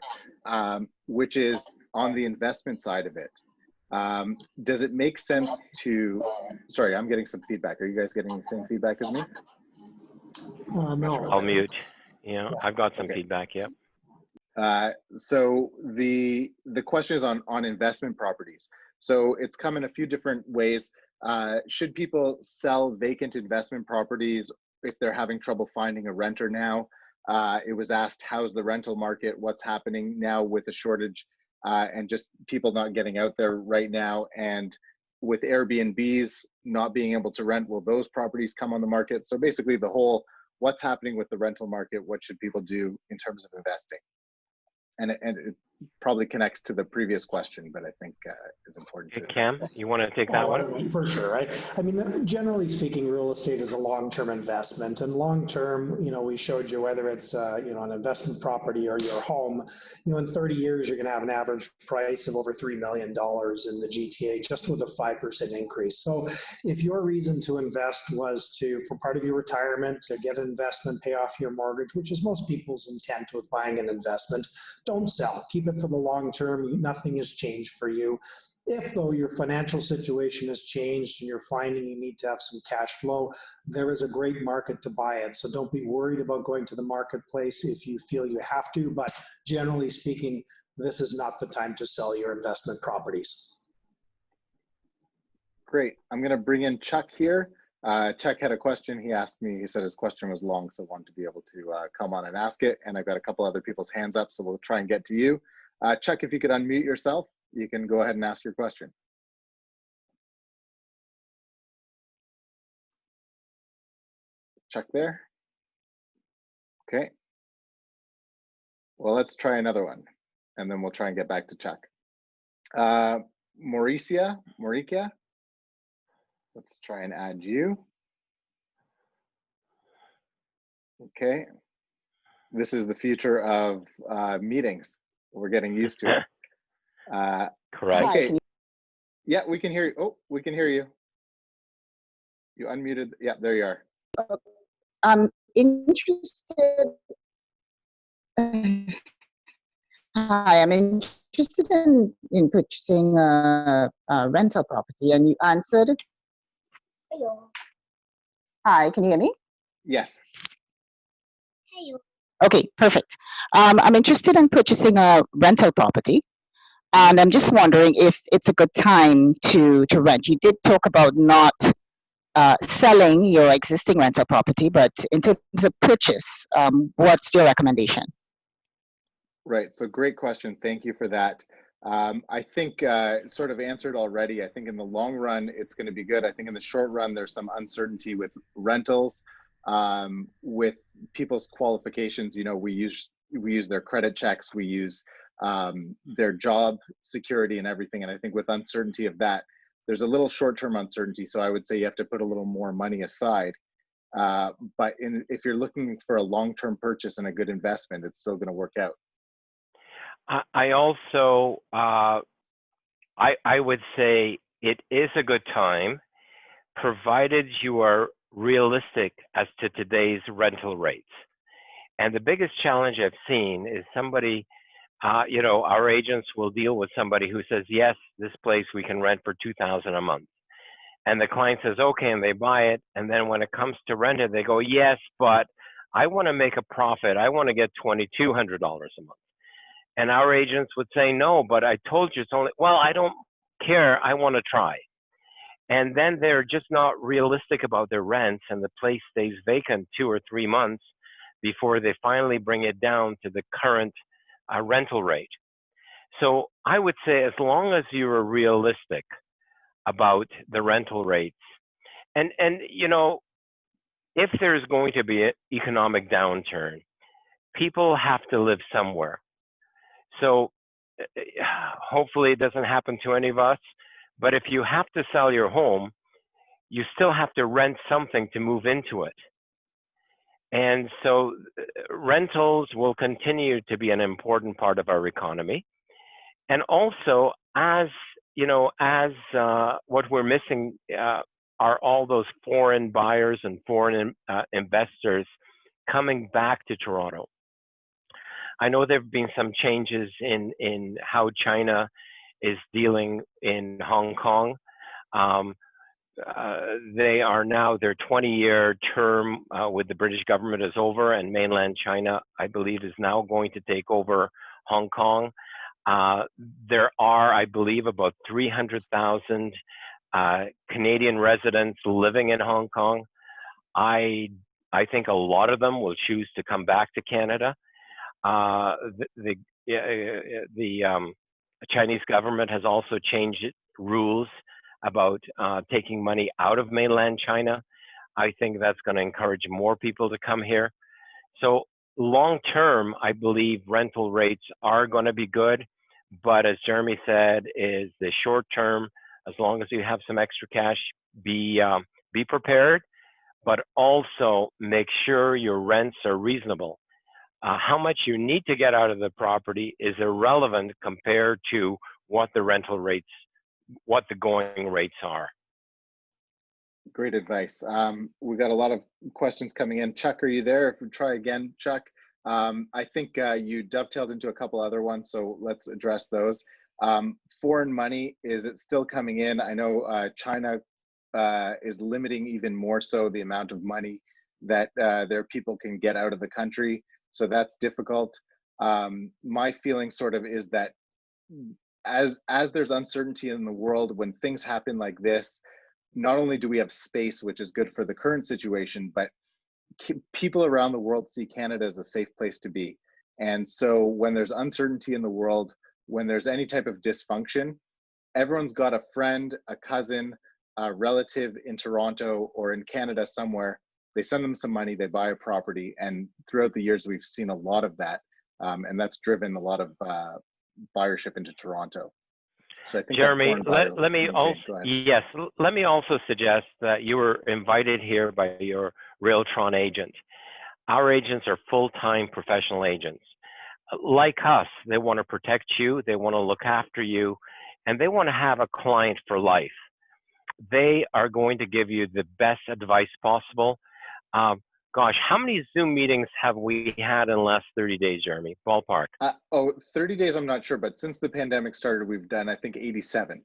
which is on the investment side of it. Does it make sense to, sorry, I'm getting some feedback. Are you guys getting the same feedback as me? No. I'll mute. Yeah, I've got some feedback, yep. So the question is on investment properties. So it's come in a few different ways. Should people sell vacant investment properties if they're having trouble finding a renter now? It was asked, how's the rental market? What's happening now with a shortage and just people not getting out there right now? And with Airbnbs not being able to rent, will those properties come on the market? So basically the whole, what's happening with the rental market? What should people do in terms of investing? And it probably connects to the previous question, but I think is important to Cam, you want to take that one? For sure. I mean, generally speaking, real estate is a long-term investment, and long-term, you know, we showed you whether it's, you know, an investment property or your home, you know, in 30 years, you're going to have an average price of over $3 million in the GTA, just with a 5% increase. So if your reason to invest was for part of your retirement, to get an investment, pay off your mortgage, which is most people's intent with buying an investment, don't sell. Keep it for the long term. Nothing has changed for you. If, though, your financial situation has changed and you're finding you need to have some cash flow, there is a great market to buy it. So don't be worried about going to the marketplace if you feel you have to. But generally speaking, this is not the time to sell your investment properties. Great. I'm going to bring in Chuck here. Chuck had a question. He asked me, he said his question was long, so wanted to be able to come on and ask it. And I've got a couple other people's hands up, so we'll try and get to you. Chuck, if you could unmute yourself, you can go ahead and ask your question. Chuck there? Okay. Well, let's try another one, and then we'll try and get back to Chuck. Mauricia, let's try and add you. Okay. This is the future of meetings. We're getting used to it. Correct. Okay. Yeah, we can hear you. Oh, we can hear you. You unmuted. Yeah, there you are. I'm interested. Hi, I'm interested in purchasing a rental property, and you answered. Hello. Hi, can you hear me? Yes. Hello. Okay, perfect. I'm interested in purchasing a rental property. And I'm just wondering if it's a good time to rent. You did talk about not selling your existing rental property, but in terms of purchase, what's your recommendation? Right. So great question. Thank you for that. I think sort of answered already. I think in the long run, it's going to be good. I think in the short run, there's some uncertainty with rentals, with people's qualifications. You know, we use their credit checks, we use their job security and everything. And I think with uncertainty of that, there's a little short-term uncertainty. So I would say you have to put a little more money aside. But if you're looking for a long-term purchase and a good investment, it's still going to work out. I also, I would say it is a good time, provided you are realistic as to today's rental rates. And the biggest challenge I've seen is somebody, you know, our agents will deal with somebody who says, yes, this place we can rent for $2,000 a month. And the client says, okay, and they buy it. And then when it comes to rent it, they go, yes, but I want to make a profit. I want to get $2,200 a month. And our agents would say, no, but I told you it's only, well, I don't care. I want to try. And then they're just not realistic about their rents, and the place stays vacant 2 or 3 months before they finally bring it down to the current rental rate. So I would say as long as you are realistic about the rental rates, and you know, if there's going to be an economic downturn, people have to live somewhere. So hopefully it doesn't happen to any of us, but if you have to sell your home, you still have to rent something to move into it. And so rentals will continue to be an important part of our economy. And also, as you know, as what we're missing are all those foreign buyers and foreign investors coming back to Toronto. I know there have been some changes in how China is dealing in Hong Kong. They are now, their 20-year term with the British government is over, and mainland China, I believe, is now going to take over Hong Kong. There are, I believe, about 300,000 Canadian residents living in Hong Kong. I think a lot of them will choose to come back to Canada. The Chinese government has also changed rules about taking money out of mainland China. I think that's going to encourage more people to come here. So long term, I believe rental rates are going to be good, but as Jeremy said, is the short term, as long as you have some extra cash, be prepared, but also make sure your rents are reasonable. How much you need to get out of the property is irrelevant compared to what the rental rates, what the going rates are. Great advice. We've got a lot of questions coming in. Chuck, are you there? If we try again, Chuck. I think you dovetailed into a couple other ones, so let's address those. Foreign money, is it still coming in? I know China is limiting even more so the amount of money that their people can get out of the country. So that's difficult. My feeling sort of is that as there's uncertainty in the world, when things happen like this, not only do we have space, which is good for the current situation, but people around the world see Canada as a safe place to be. And so when there's uncertainty in the world, when there's any type of dysfunction, everyone's got a friend, a cousin, a relative in Toronto or in Canada somewhere. They send them some money, they buy a property, and throughout the years, we've seen a lot of that, and that's driven a lot of buyership into Toronto. So I think Jeremy, let me also suggest that you were invited here by your Realtron agent. Our agents are full-time professional agents. Like us, they want to protect you, they want to look after you, and they want to have a client for life. They are going to give you the best advice possible. Gosh, how many Zoom meetings have we had in the last 30 days, Jeremy? Ballpark. 30 days, I'm not sure, but since the pandemic started, we've done, I think, 87.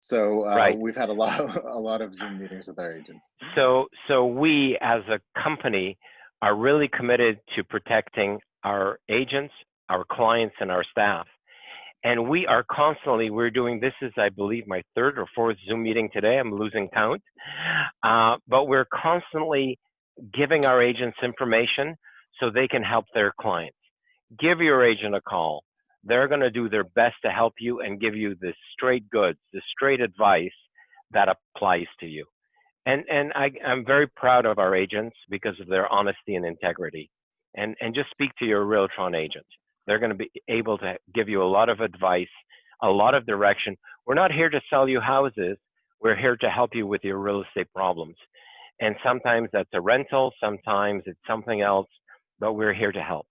So right. We've had a lot of Zoom meetings with our agents. So we, as a company, are really committed to protecting our agents, our clients, and our staff. And we are constantly, we're doing, this is, I believe, my third or fourth Zoom meeting today. I'm losing count. But we're constantly giving our agents information so they can help their clients. Give your agent a call. They're going to do their best to help you and give you the straight goods, the straight advice that applies to you. And I'm very proud of our agents because of their honesty and integrity. And just speak to your Realtron agent. They're going to be able to give you a lot of advice, a lot of direction. We're not here to sell you houses. We're here to help you with your real estate problems. And sometimes that's a rental, sometimes it's something else, but we're here to help.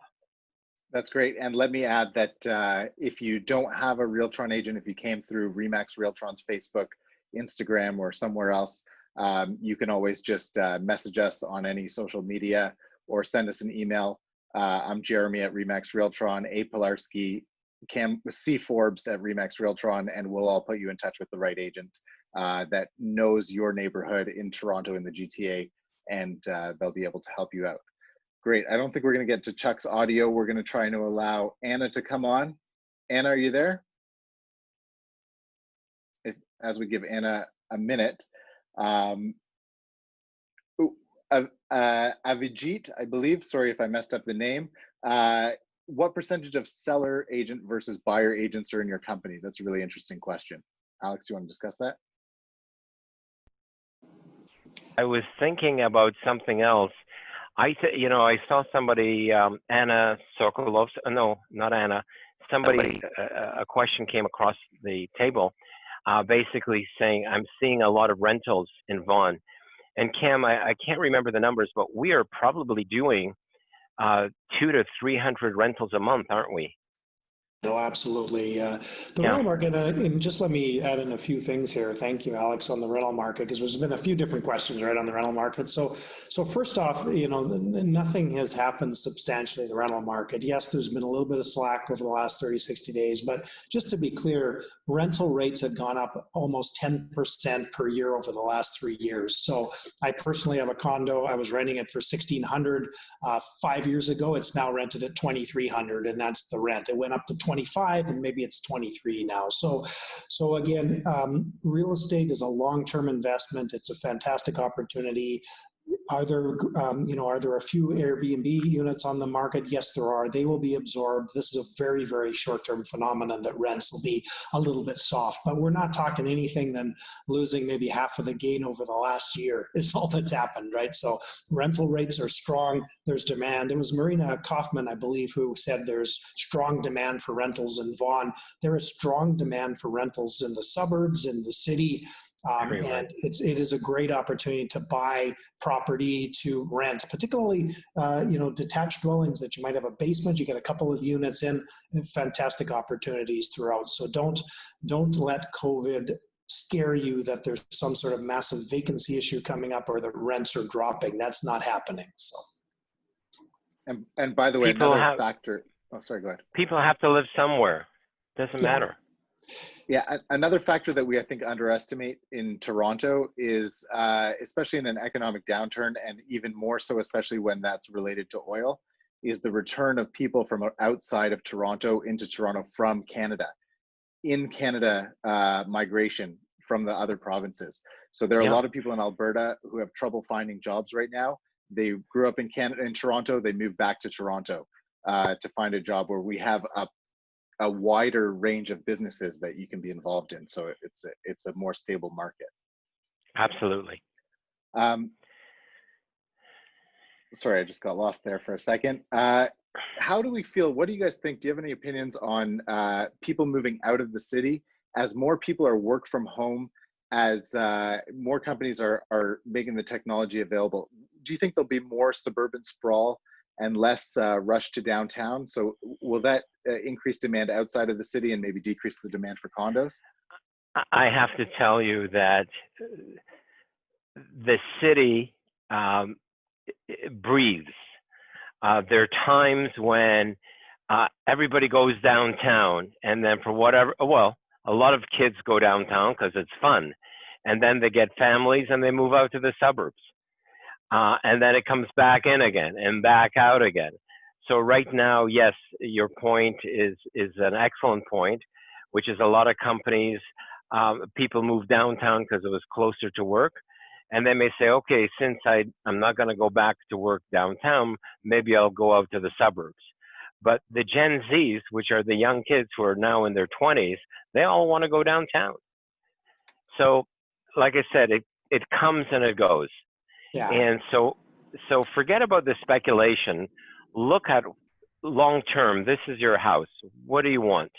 That's great. And let me add that if you don't have a Realtron agent, if you came through Remax Realtron's Facebook, Instagram, or somewhere else, you can always just message us on any social media or send us an email. I'm Jeremy at Remax Realtron, A. Pilarski, C. Forbes at Remax Realtron, and we'll all put you in touch with the right agent that knows your neighborhood in Toronto in the GTA, and they'll be able to help you out. Great. I don't think we're going to get to Chuck's audio. We're going to try to allow Anna to come on. Anna, are you there? As we give Anna a minute. Avijit, I believe, sorry if I messed up the name. What percentage of seller agent versus buyer agents are in your company? That's a really interesting question. Alex, you want to discuss that? I was thinking about something else. I saw somebody, Anna Sokolov, no, not Anna, somebody, a question came across the table, basically saying, I'm seeing a lot of rentals in Vaughan. And Cam, I can't remember the numbers, but we are probably doing 200 to 300 rentals a month, aren't we? No, absolutely. The rental market, and just let me add in a few things here. Thank you, Alex, on the rental market, because there's been a few different questions, right, on the rental market. So first off, nothing has happened substantially in the rental market. Yes, there's been a little bit of slack over the last 30, 60 days, but just to be clear, rental rates have gone up almost 10% per year over the last 3 years. So I personally have a condo. I was renting it for $1,600 5 years ago. It's now rented at $2,300, and that's the rent. It went up to 25 and maybe it's 23 now. So again, real estate is a long-term investment. It's a fantastic opportunity. Are there a few Airbnb units on the market? Yes, there are. They will be absorbed. This is a very, very short-term phenomenon that rents will be a little bit soft, but we're not talking anything than losing maybe half of the gain over the last year is all that's happened, right? So rental rates are strong. There's demand. It was Marina Kaufman, I believe, who said there's strong demand for rentals in Vaughan. There is strong demand for rentals in the suburbs, in the city. And it is a great opportunity to buy property to rent, particularly detached dwellings that you might have a basement, you get a couple of units in, and fantastic opportunities throughout. So don't let COVID scare you that there's some sort of massive vacancy issue coming up or the rents are dropping. That's not happening. So. And by the way, another factor. Oh, sorry, go ahead. People have to live somewhere. Doesn't matter. Yeah, another factor that we, I think, underestimate in Toronto is, especially in an economic downturn, and even more so, especially when that's related to oil, is the return of people from outside of Toronto into Toronto from Canada. In Canada, migration from the other provinces. So there are a lot of people in Alberta who have trouble finding jobs right now. They grew up in Canada, in Toronto, they moved back to Toronto to find a job where we have a wider range of businesses that you can be involved in. So it's a more stable market. Absolutely. Sorry, I just got lost there for a second. How do we feel? What do you guys think? Do you have any opinions on people moving out of the city as more people are work from home, as more companies are making the technology available? Do you think there'll be more suburban sprawl and less rush to downtown? So will that increase demand outside of the city and maybe decrease the demand for condos? I have to tell you that the city breathes. There are times when everybody goes downtown, and then for whatever, well, a lot of kids go downtown because it's fun, and then they get families and they move out to the suburbs. And then it comes back in again and back out again. So right now, yes, your point is an excellent point. which is a lot of companies, people move downtown because it was closer to work. And they may say, okay, since I'm not going to go back to work downtown, maybe I'll go out to the suburbs. But the Gen Zs, which are the young kids who are now in their 20s, they all want to go downtown. So, like I said, it comes and it goes. Yeah. And so forget about the speculation. Look at long term. This is your house. What do you want?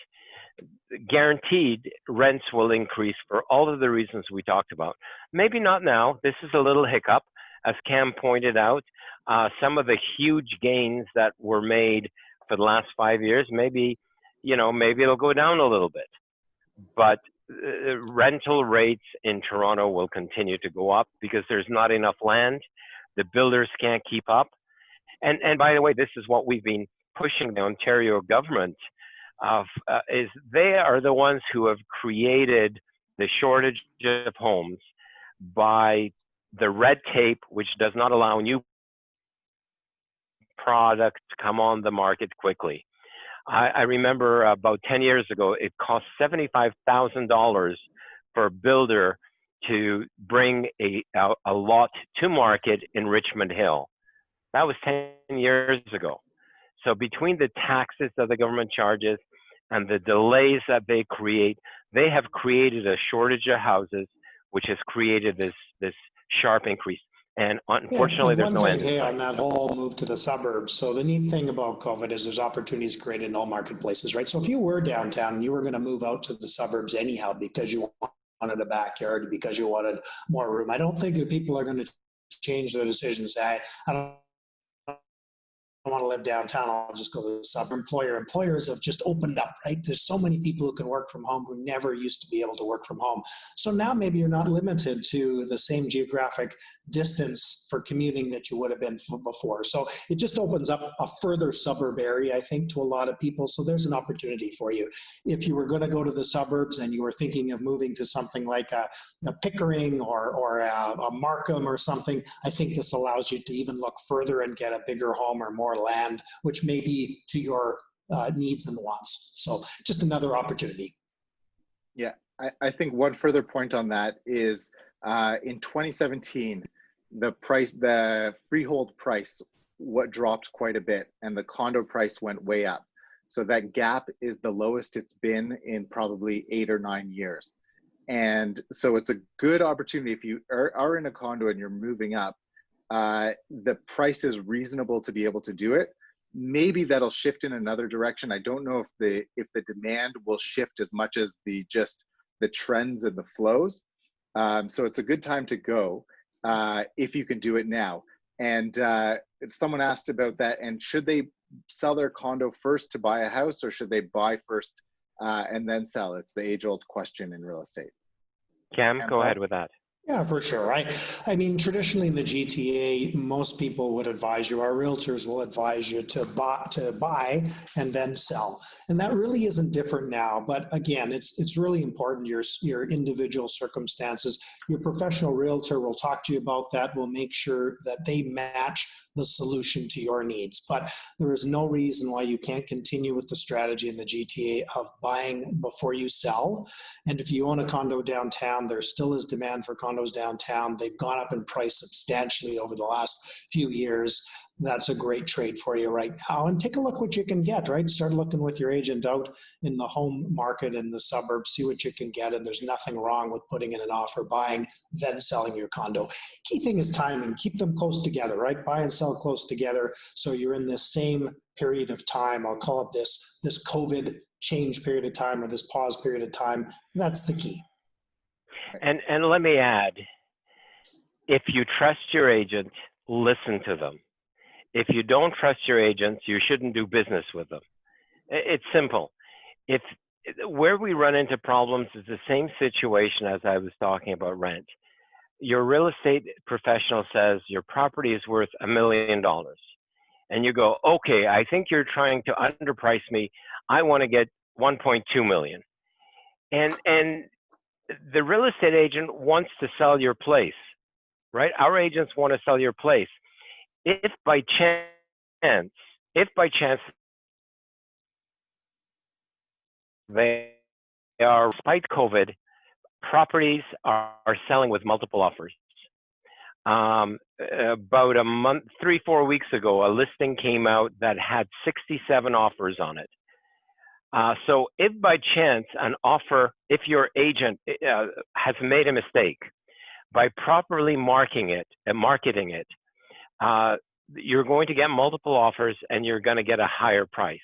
Guaranteed rents will increase for all of the reasons we talked about. Maybe not now. This is a little hiccup. As Cam pointed out, some of the huge gains that were made for the last 5 years, maybe it'll go down a little bit. But rental rates in Toronto will continue to go up because there's not enough land. The builders can't keep up. And by the way, this is what we've been pushing the Ontario government of, is they are the ones who have created the shortage of homes by the red tape, which does not allow new products to come on the market quickly. I remember about 10 years ago, it cost $75,000 for a builder to bring a lot to market in Richmond Hill. That was 10 years ago. So between the taxes that the government charges and the delays that they create, they have created a shortage of houses, which has created this sharp increase. And unfortunately, there's no end in sight. On that whole move to the suburbs. So the neat thing about COVID is there's opportunities created in all marketplaces, right? So if you were downtown and you were going to move out to the suburbs anyhow because you wanted a backyard, because you wanted more room, I don't think that people are going to change their decision and say, I don't want to live downtown, I'll just go to the suburb. Employers have just opened up, right? There's so many people who can work from home who never used to be able to work from home. So now maybe you're not limited to the same geographic distance for commuting that you would have been before. So it just opens up a further suburb area, I think, to a lot of people. So there's an opportunity for you. If you were going to go to the suburbs and you were thinking of moving to something like a Pickering or a Markham or something, I think this allows you to even look further and get a bigger home or more land, which may be to your needs and wants. So just another opportunity. Yeah, I think one further point on that is in 2017, the freehold price dropped quite a bit and the condo price went way up. So that gap is the lowest it's been in probably 8 or 9 years. And so it's a good opportunity if you are in a condo and you're moving up, the price is reasonable to be able to do it. Maybe that'll shift in another direction. I don't know if the demand will shift as much as the trends and the flows. So it's a good time to go if you can do it now. And someone asked about that, and should they sell their condo first to buy a house, or should they buy first and then sell? It's the age-old question in real estate. Cam, go ahead with that. Yeah, for sure. I mean, traditionally in the GTA, most people would advise you, our realtors will advise you to buy and then sell. And that really isn't different now. But again, it's really important, your individual circumstances. Your professional realtor will talk to you about that. We'll make sure that they match the solution to your needs. But there is no reason why you can't continue with the strategy in the GTA of buying before you sell. And if you own a condo downtown, there still is demand for condos downtown. They've gone up in price substantially over the last few years. That's a great trade for you right now. And take a look what you can get, right? Start looking with your agent out in the home market in the suburbs, see what you can get. And there's nothing wrong with putting in an offer, buying, then selling your condo. Key thing is timing. Keep them close together, right? Buy and sell close together. So you're in this same period of time. I'll call it this COVID change period of time, or this pause period of time. That's the key. And let me add, if you trust your agent, listen to them. If you don't trust your agents, you shouldn't do business with them. It's simple. Where we run into problems is the same situation as I was talking about rent. Your real estate professional says your property is worth $1 million. And you go, okay, I think you're trying to underprice me. I want to get 1.2 million. And the real estate agent wants to sell your place, right? Our agents want to sell your place. If by chance they are, despite COVID, properties are selling with multiple offers. About a month, 3-4 weeks ago, a listing came out that had 67 offers on it. So if by chance an offer, if your agent has made a mistake by properly marketing it, you're going to get multiple offers and you're going to get a higher price.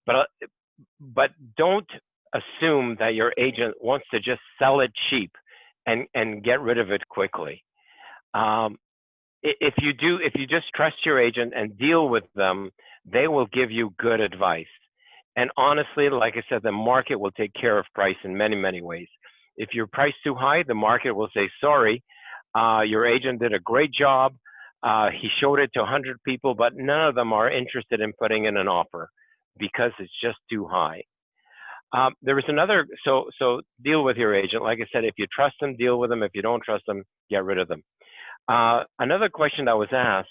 But don't assume that your agent wants to just sell it cheap and get rid of it quickly. If you just trust your agent and deal with them, they will give you good advice. And honestly, like I said, the market will take care of price in many, many ways. If you're priced too high, the market will say, sorry, your agent did a great job. He showed it to 100 people, but none of them are interested in putting in an offer because it's just too high. There was another, so deal with your agent. Like I said, if you trust them, deal with them. If you don't trust them, get rid of them. Another question that was asked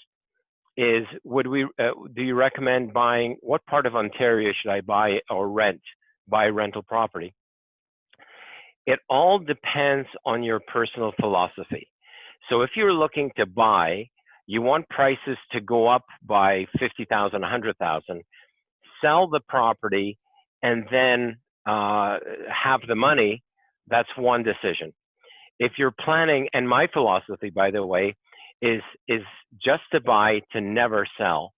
is, do you recommend buying, what part of Ontario should I buy or buy rental property? It all depends on your personal philosophy. So if you're looking to buy, you want prices to go up by 50,000, 100,000, sell the property and then have the money, that's one decision. If you're planning, and my philosophy, by the way, is just to buy, to never sell.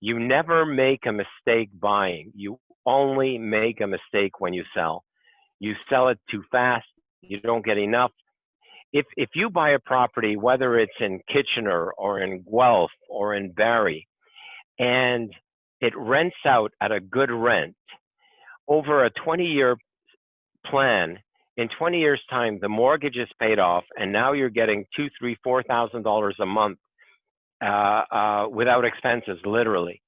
You never make a mistake buying. You only make a mistake when you sell. You sell it too fast, you don't get enough. If you buy a property, whether it's in Kitchener or in Guelph or in Barrie, and it rents out at a good rent, over a 20-year plan, in 20 years' time, the mortgage is paid off, and now you're getting $2,000, $3,000, $4,000 a month without expenses, literally.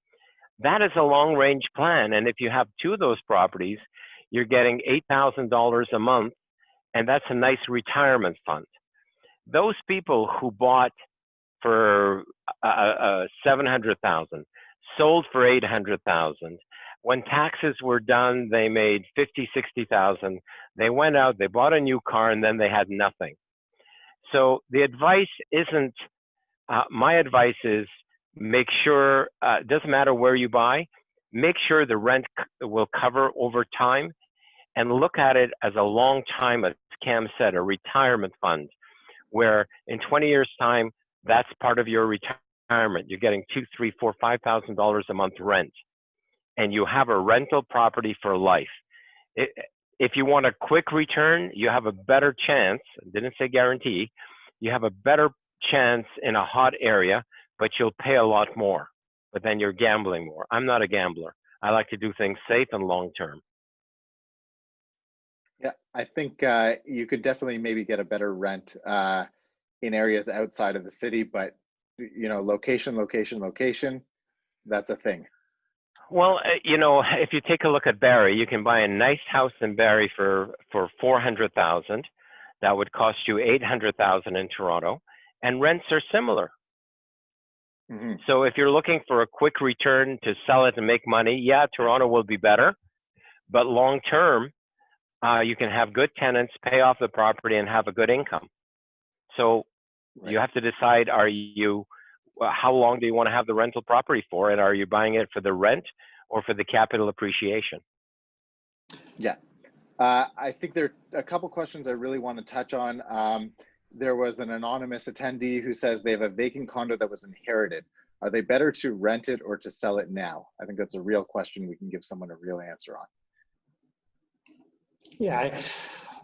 That is a long-range plan, and if you have two of those properties, you're getting $8,000 a month, and that's a nice retirement fund. Those people who bought for $700,000, sold for $800,000. When taxes were done, they made $50,000, $60,000. They went out, they bought a new car, and then they had nothing. So the advice isn't, my advice is make sure, it doesn't matter where you buy, make sure the rent will cover over time, and look at it as a long time, as Cam said, a retirement fund, where in 20 years' time, that's part of your retirement. You're getting $2,000, $3,000, $4,000, $5,000 a month rent, and you have a rental property for life. If you want a quick return, you have a better chance, didn't say guarantee, you have a better chance in a hot area, but you'll pay a lot more, but then you're gambling more. I'm not a gambler. I like to do things safe and long-term. Yeah, I think you could definitely maybe get a better rent in areas outside of the city, but you know, location, that's a thing. Well, you know, if you take a look at Barrie, you can buy a nice house in Barrie for $400,000. That would cost you $800,000 in Toronto, and rents are similar. Mm-hmm. So if you're looking for a quick return to sell it and make money, yeah, Toronto will be better, but long term, you can have good tenants, pay off the property, and have a good income. So right. You have to decide, how long do you want to have the rental property for, and are you buying it for the rent or for the capital appreciation? Yeah, I think there are a couple questions I really want to touch on. There was an anonymous attendee who says they have a vacant condo that was inherited. Are they better to rent it or to sell it now? I think that's a real question we can give someone a real answer on. Yeah,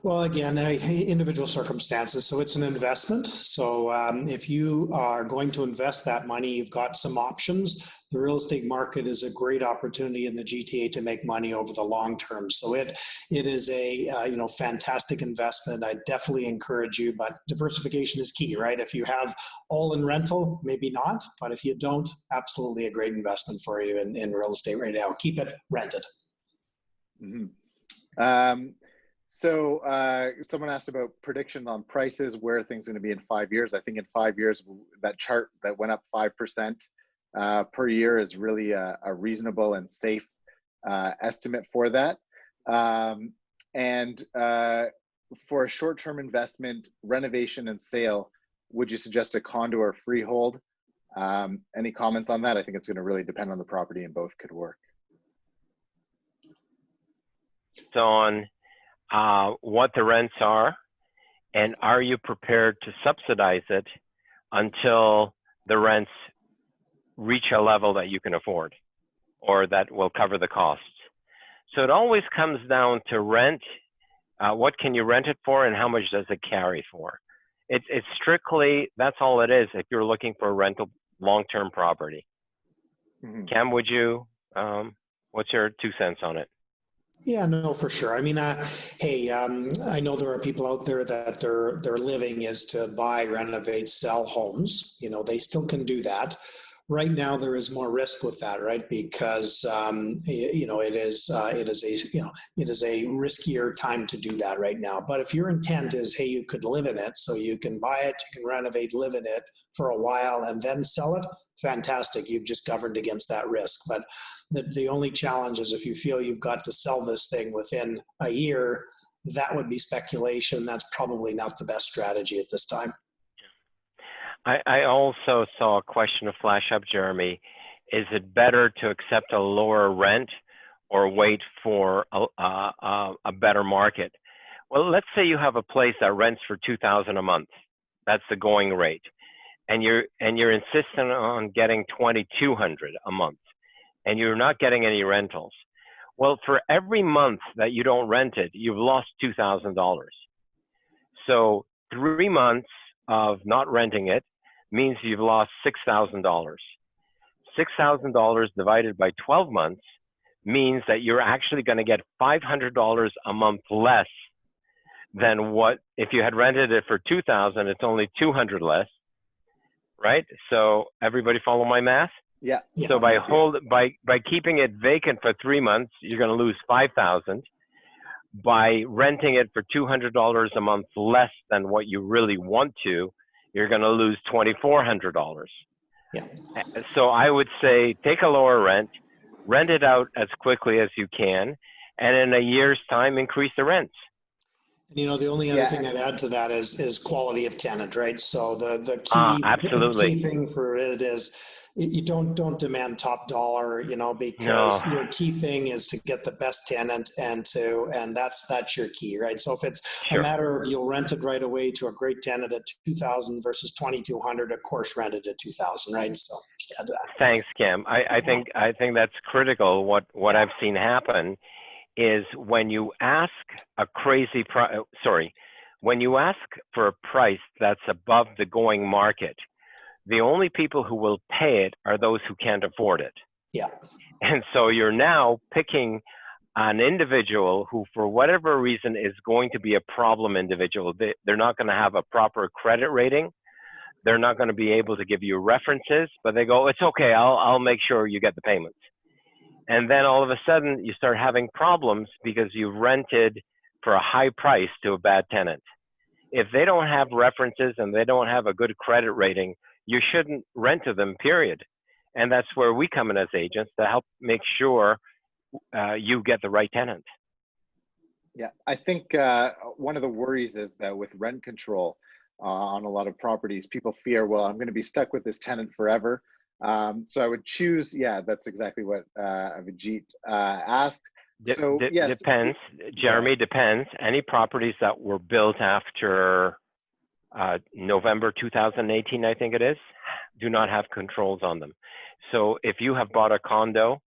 well, again, individual circumstances. So it's an investment. So if you are going to invest that money, you've got some options. The real estate market is a great opportunity in the GTA to make money over the long term. So it is a fantastic investment. I definitely encourage you, but diversification is key, right? If you have all in rental, maybe not, but if you don't, absolutely a great investment for you in real estate right now. Keep it rented. Mm-hmm. So someone asked about prediction on prices, where are things going to be in 5 years? I think in 5 years, that chart that went up 5% per year is really a reasonable and safe estimate for that. And for a short-term investment, renovation and sale, would you suggest a condo or freehold? Any comments on that? I think it's going to really depend on the property, and both could work. On what the rents are, and are you prepared to subsidize it until the rents reach a level that you can afford or that will cover the costs. So it always comes down to rent. What can you rent it for, and how much does it carry for? It's strictly, that's all it is if you're looking for a rental long-term property. Mm-hmm. Cam, would you, what's your 2 cents on it? Yeah, no, for sure. I mean, hey, I know there are people out there that their living is to buy, renovate, sell homes. You know, they still can do that. Right now, there is more risk with that, right? Because you know, it is a riskier time to do that right now. But if your intent is, hey, you could live in it, so you can buy it, you can renovate, live in it for a while, and then sell it, fantastic. You've just governed against that risk. But the only challenge is if you feel you've got to sell this thing within a year, that would be speculation. That's probably not the best strategy at this time. I also saw a question to flash up, Jeremy. Is it better to accept a lower rent or wait for a better market? Well, let's say you have a place that rents for $2,000 a month. That's the going rate, and you're insistent on getting $2,200 a month, and you're not getting any rentals. Well, for every month that you don't rent it, you've lost $2,000. So 3 months of not renting it means you've lost $6,000. $6,000 divided by 12 months means that you're actually going to get $500 a month less than what, if you had rented it for $2,000, it's only $200 less, right? So everybody follow my math? Yeah. So by keeping it vacant for 3 months, you're going to lose $5,000. By renting it for $200 a month less than what you really want to, you're going to lose $2,400. Yeah. So I would say take a lower rent it out as quickly as you can, and in a year's time, increase the rents. You know, the only other thing I'd add to that is quality of tenant, right? So the key thing for it is you don't demand top dollar, you know, because your key thing is to get the best tenant and that's your key, right? So if it's a matter of you'll rent it right away to a great tenant at $2,000 versus $2,200, of course, rent it at $2,000, right? So just add that. Thanks, Cam. I think that's critical. What I've seen happen is when you ask when you ask for a price that's above the going market, the only people who will pay it are those who can't afford it. Yeah. And so you're now picking an individual who, for whatever reason, is going to be a problem individual. They're not going to have a proper credit rating. They're not going to be able to give you references, but they go, it's okay, I'll make sure you get the payments. And then all of a sudden you start having problems because you've rented for a high price to a bad tenant. If they don't have references and they don't have a good credit rating, you shouldn't rent to them, period. And that's where we come in as agents to help make sure you get the right tenant. Yeah, I think one of the worries is that with rent control on a lot of properties, people fear, well, I'm going to be stuck with this tenant forever. So I would choose, that's exactly what Avijit asked. So yes, depends, Jeremy, depends. Any properties that were built after November 2018, I think it is, do not have controls on them. So if you have bought a condo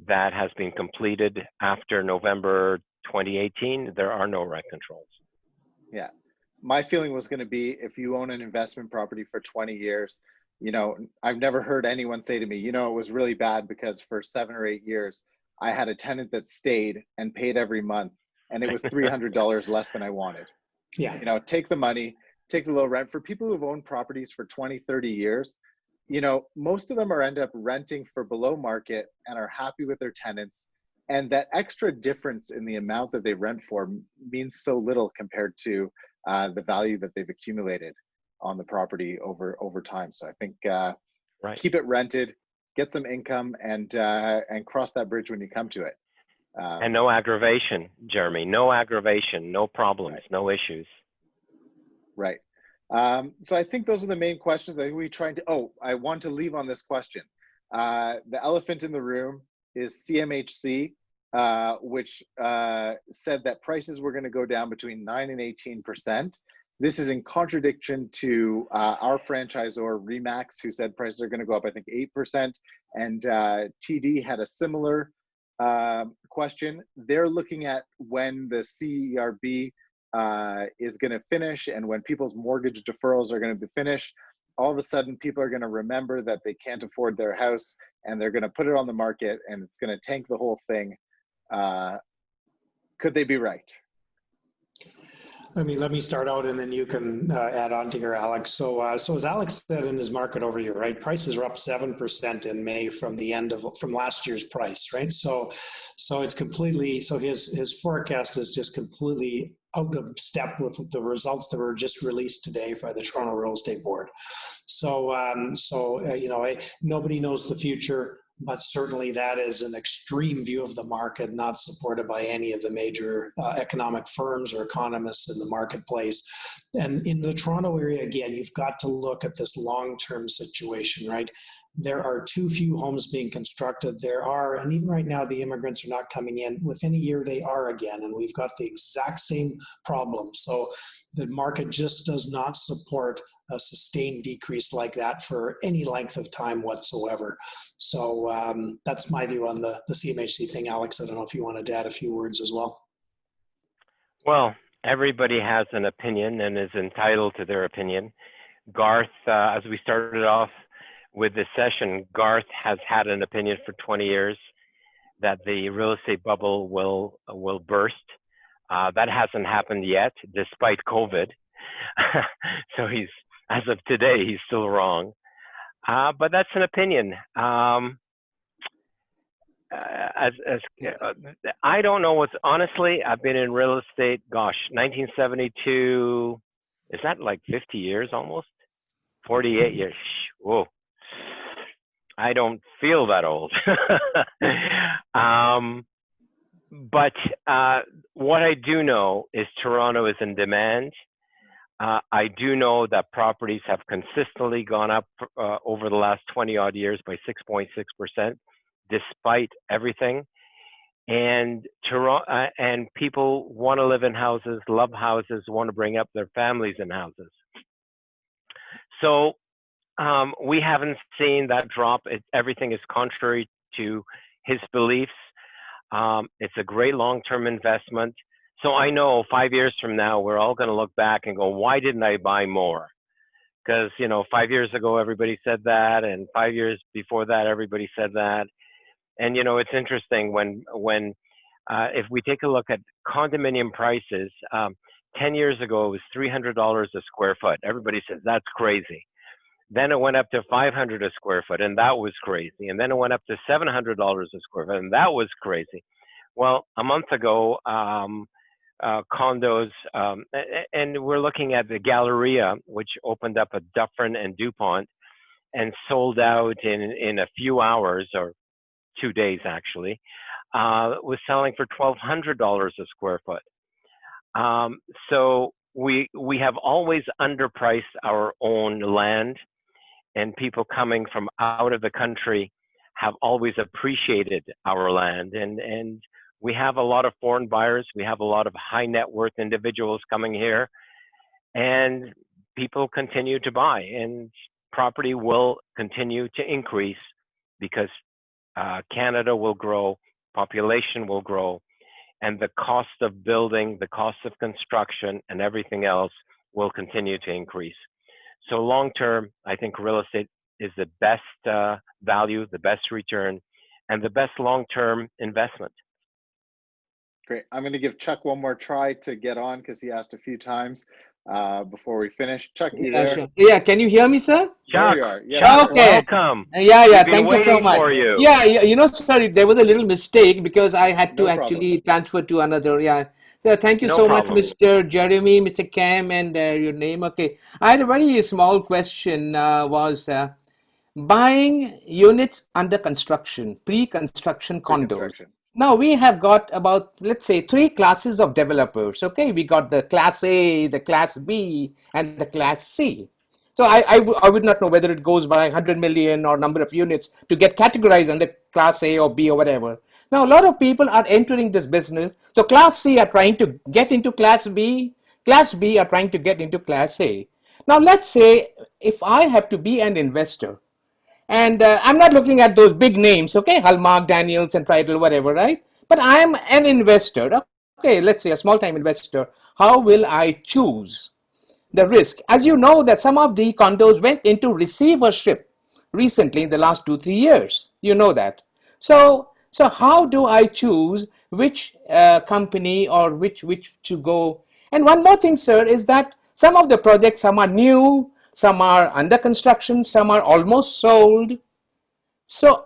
that has been completed after November 2018, there are no rent controls. Yeah. My feeling was going to be, if you own an investment property for 20 years, you know, I've never heard anyone say to me, you know, it was really bad because for 7 or 8 years, I had a tenant that stayed and paid every month, and it was $300 less than I wanted. Yeah. You know, take the money, take the low rent. For people who've owned properties for 20, 30 years, you know, most of them end up renting for below market and are happy with their tenants. And that extra difference in the amount that they rent for means so little compared to the value that they've accumulated on the property over time. So I think keep it rented, get some income, and cross that bridge when you come to it. And no aggravation, Jeremy. No aggravation, no problems, Right. no issues. Right. So I think those are the main questions. I think we trying to. Oh, I want to leave on this question. The elephant in the room is CMHC, which said that prices were going to go down between 9 and 18%. This is in contradiction to our franchisor Remax, who said prices are going to go up, I think, 8%. And TD had a similar question. They're looking at when the CERB is going to finish and when people's mortgage deferrals are going to be finished. All of a sudden, people are going to remember that they can't afford their house and they're going to put it on the market and it's going to tank the whole thing. Could they be right? I mean, let me start out and then you can add on to here, Alex. So as Alex said in his market overview, right, prices are up 7% in May from last year's price, right? So it's completely, so his forecast is just completely out of step with the results that were just released today by the Toronto Real Estate Board. So nobody knows the future, but certainly that is an extreme view of the market, not supported by any of the major economic firms or economists in the marketplace. And in the Toronto area, again, you've got to look at this long-term situation, right? There are too few homes being constructed. And even right now, the immigrants are not coming in. Within a year, they are again, and we've got the exact same problem. So the market just does not support a sustained decrease like that for any length of time whatsoever. So that's my view on the CMHC thing. Alex, I don't know if you wanted to add a few words as well. Well, everybody has an opinion and is entitled to their opinion. Garth, as we started off with this session, Garth has had an opinion for 20 years that the real estate bubble will burst. That hasn't happened yet, despite COVID. So as of today, he's still wrong. But that's an opinion. I don't know honestly, I've been in real estate, 1972, is that like 50 years almost? 48 years, whoa. I don't feel that old. But what I do know is Toronto is in demand. I do know that properties have consistently gone up over the last 20 odd years by 6.6%, despite everything. And Toronto and people want to live in houses, love houses, want to bring up their families in houses. So we haven't seen that drop. Everything is contrary to his beliefs. It's a great long-term investment. So I know 5 years from now, we're all going to look back and go, why didn't I buy more? Because, 5 years ago, everybody said that. And 5 years before that, everybody said that. And, it's interesting when if we take a look at condominium prices, 10 years ago, it was $300 a square foot. Everybody says that's crazy. Then it went up to $500 a square foot, and that was crazy. And then it went up to $700 a square foot, and that was crazy. Well, a month ago, condos, and we're looking at the Galleria, which opened up at Dufferin and DuPont and sold out in a few hours, or 2 days actually, was selling for $1,200 a square foot. So we have always underpriced our own land, and people coming from out of the country have always appreciated our land. And we have a lot of foreign buyers. We have a lot of high net worth individuals coming here, and people continue to buy, and property will continue to increase because Canada will grow, population will grow, and the cost of building, the cost of construction, and everything else will continue to increase. So long term, I think real estate is the best value, the best return, and the best long-term investment. Great. I'm going to give Chuck one more try to get on because he asked a few times before we finish. Chuck, you there? Sure. Yeah, can you hear me, sir? Chuck, there you are. Yeah, Chuck, okay. Welcome. Yeah, thank you so much. For you. Yeah, sorry, there was a little mistake because I had to No actually transfer to another. Yeah, thank you No so problem. much, Mr. Jeremy, Mr. Cam, and your name. Okay, I had a very small question. Was buying units under construction, pre-construction condos. Now we have got about, let's say, three classes of developers. Okay, we got the class A, the class B, and the class C. So I would not know whether it goes by 100 million or number of units to get categorized under class A or B or whatever. Now a lot of people are entering this business. So class C are trying to get into class B are trying to get into class A. Now let's say if I have to be an investor, and I'm not looking at those big names, okay, Hallmark, Daniels, and Tritle, whatever, right? But I'm an investor, okay, let's say a small-time investor. How will I choose the risk? As you know, that some of the condos went into receivership recently in the last 2-3 years. You know that. So how do I choose which company or which to go? And one more thing, sir, is that some of the projects, some are new, some are under construction, some are almost sold. So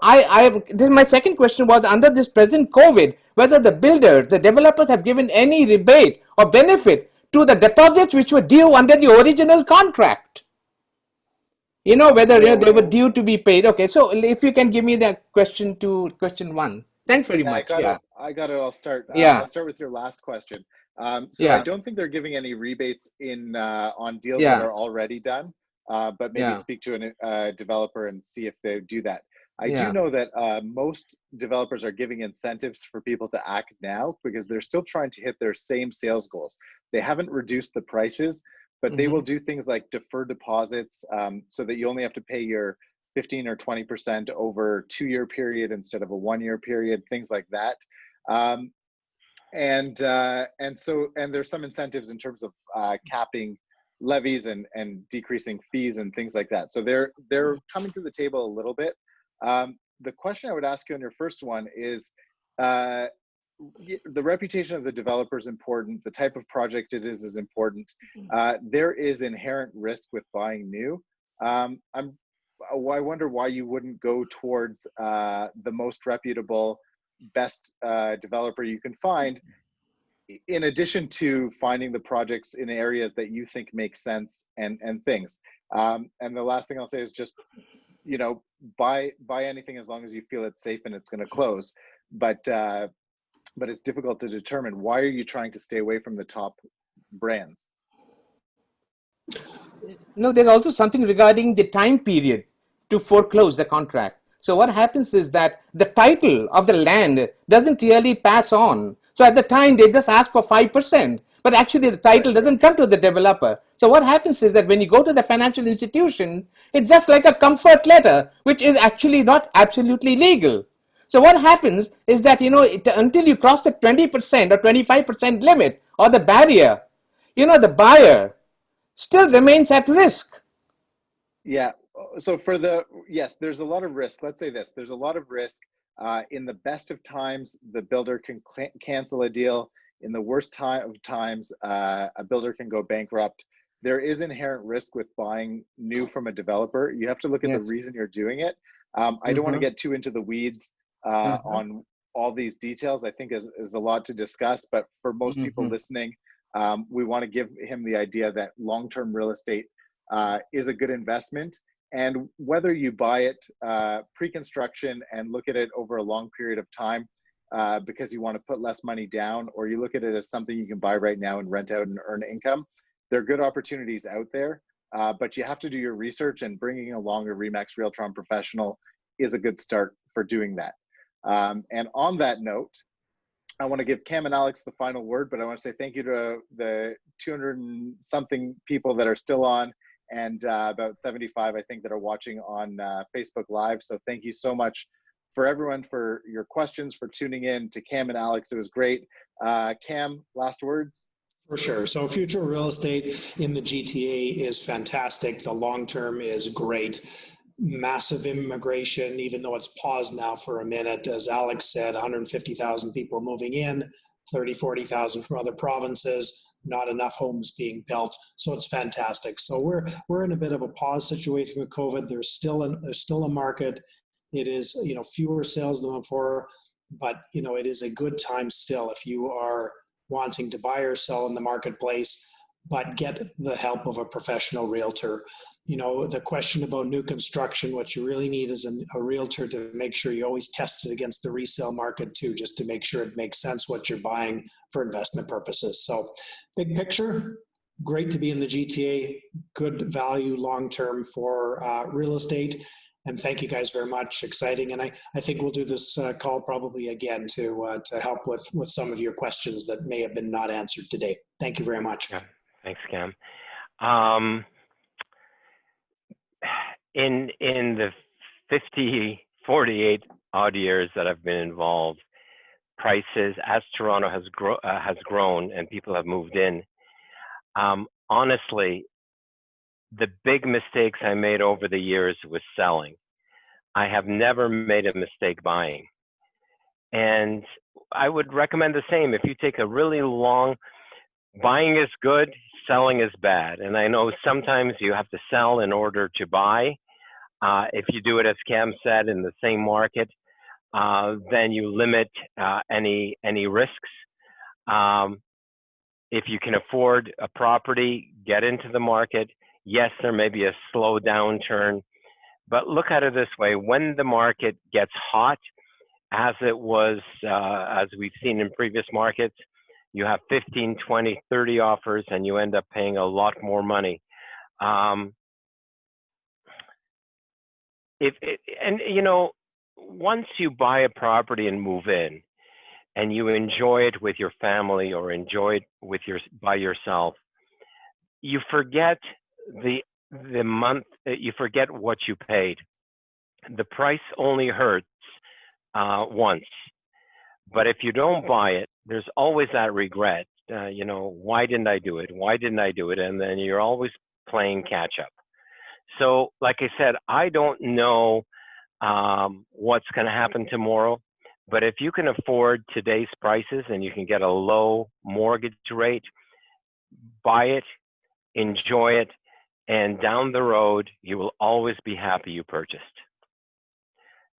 this my second question was, under this present COVID, whether the builders, the developers have given any rebate or benefit to the deposits which were due under the original contract. Whether they were due to be paid. Okay, so if you can give me the question one. Thanks very Yeah, much. Yeah, I got it. I'll yeah, start with your last question. So I yeah, don't think they're giving any rebates in on deals that yeah, are already done, but maybe yeah, speak to a developer and see if they do that. I do yeah. know that most developers are giving incentives for people to act now because they're still trying to hit their same sales goals. They haven't reduced the prices, but they will Mm-hmm. do things like defer deposits so that you only have to pay your 15 or 20% over 2-year period instead of a 1-year period, things like that. Um, and there's some incentives in terms of capping levies and decreasing fees and things like that. So they're coming to the table a little bit. The question I would ask you on your first one is uh, the reputation of the developer is important. The type of project it is important. There is inherent risk with buying new. I wonder why you wouldn't go towards the most reputable, best developer you can find, in addition to finding the projects in areas that you think make sense and things. And the last thing I'll say is just, buy anything as long as you feel it's safe and it's going to close. But it's difficult to determine. Why are you trying to stay away from the top brands? No, there's also something regarding the time period to foreclose the contract. So what happens is that the title of the land doesn't really pass on. So at the time they just ask for 5%, but actually the Right. title doesn't come to the developer. So what happens is that when you go to the financial institution, it's just like a comfort letter, which is actually not absolutely legal. So what happens is that, until you cross the 20% or 25% limit or the barrier, the buyer still remains at risk. Yeah. So yes, there's a lot of risk. Let's say this, there's a lot of risk. In the best of times, the builder can cancel a deal. In the worst time of times, a builder can go bankrupt. There is inherent risk with buying new from a developer. You have to look at the Yes. reason you're doing it. I don't want to Mm-hmm. get too into the weeds Uh-huh. on all these details. I think is a lot to discuss, but for most people Mm-hmm. listening, we want to give him the idea that long-term real estate is a good investment. And whether you buy it pre-construction and look at it over a long period of time because you want to put less money down, or you look at it as something you can buy right now and rent out and earn income, there are good opportunities out there. But you have to do your research, and bringing along a RE/MAX Realtron professional is a good start for doing that. And on that note, I want to give Cam and Alex the final word, but I want to say thank you to the 200 and something people that are still on, and about 75, I think, that are watching on Facebook Live. So thank you so much for everyone, for your questions, for tuning in. To Cam and Alex, it was great. Cam, last words? For sure. So future real estate in the GTA is fantastic. The long term is great. Massive immigration, even though it's paused now for a minute. As Alex said, 150,000 people moving in, 30, 40,000 from other provinces, not enough homes being built. So it's fantastic. So we're in a bit of a pause situation with COVID. There's still a market. It is, fewer sales than before, but it is a good time still if you are wanting to buy or sell in the marketplace. but get the help of a professional realtor. You know, the question about new construction, what you really need is a realtor to make sure you always test it against the resale market too, just to make sure it makes sense what you're buying for investment purposes. So big picture, great to be in the GTA, good value long-term for real estate. And thank you guys very much. Exciting. And I think we'll do this call probably again to help with some of your questions that may have been not answered today. Thank you very much. Yeah, thanks, Cam. In the 48 odd years that I've been involved, prices as Toronto has grown and people have moved in, honestly, the big mistakes I made over the years was selling. I have never made a mistake buying. And I would recommend the same. If you take a really long, buying is good, selling is bad. And I know sometimes you have to sell in order to buy. If you do it, as Cam said, in the same market, then you limit any risks. If you can afford a property, get into the market. Yes, there may be a slow downturn, but look at it this way. When the market gets hot, as it was, as we've seen in previous markets, you have 15, 20, 30 offers, and you end up paying a lot more money. And you know, once you buy a property and move in, and you enjoy it with your family or enjoy it with by yourself, you forget the month. You forget what you paid. The price only hurts once, but if you don't buy it, there's always that regret. You know, why didn't I do it? Why didn't I do it? And then you're always playing catch up. So, like I said, I don't know what's going to happen tomorrow, but if you can afford today's prices and you can get a low mortgage rate, buy it, enjoy it, and down the road, you will always be happy you purchased.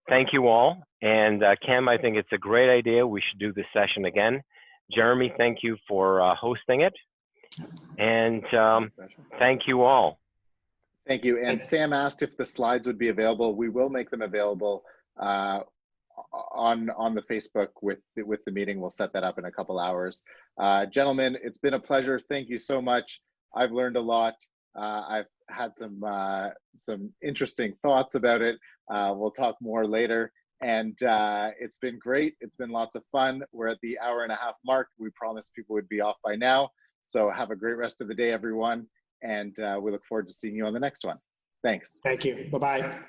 Thank you all. And Cam, I think it's a great idea. We should do this session again. Jeremy, thank you for hosting it. And thank you all. Thank you. And Sam asked if the slides would be available. We will make them available on the Facebook with the meeting. We'll set that up in a couple hours. Gentlemen, it's been a pleasure. Thank you so much. I've learned a lot. I've had some interesting thoughts about it. We'll talk more later. And it's been great. It's been lots of fun. We're at the hour-and-a-half mark. We promised people would be off by now. So have a great rest of the day, everyone. And we look forward to seeing you on the next one. Thanks. Thank you. Bye-bye.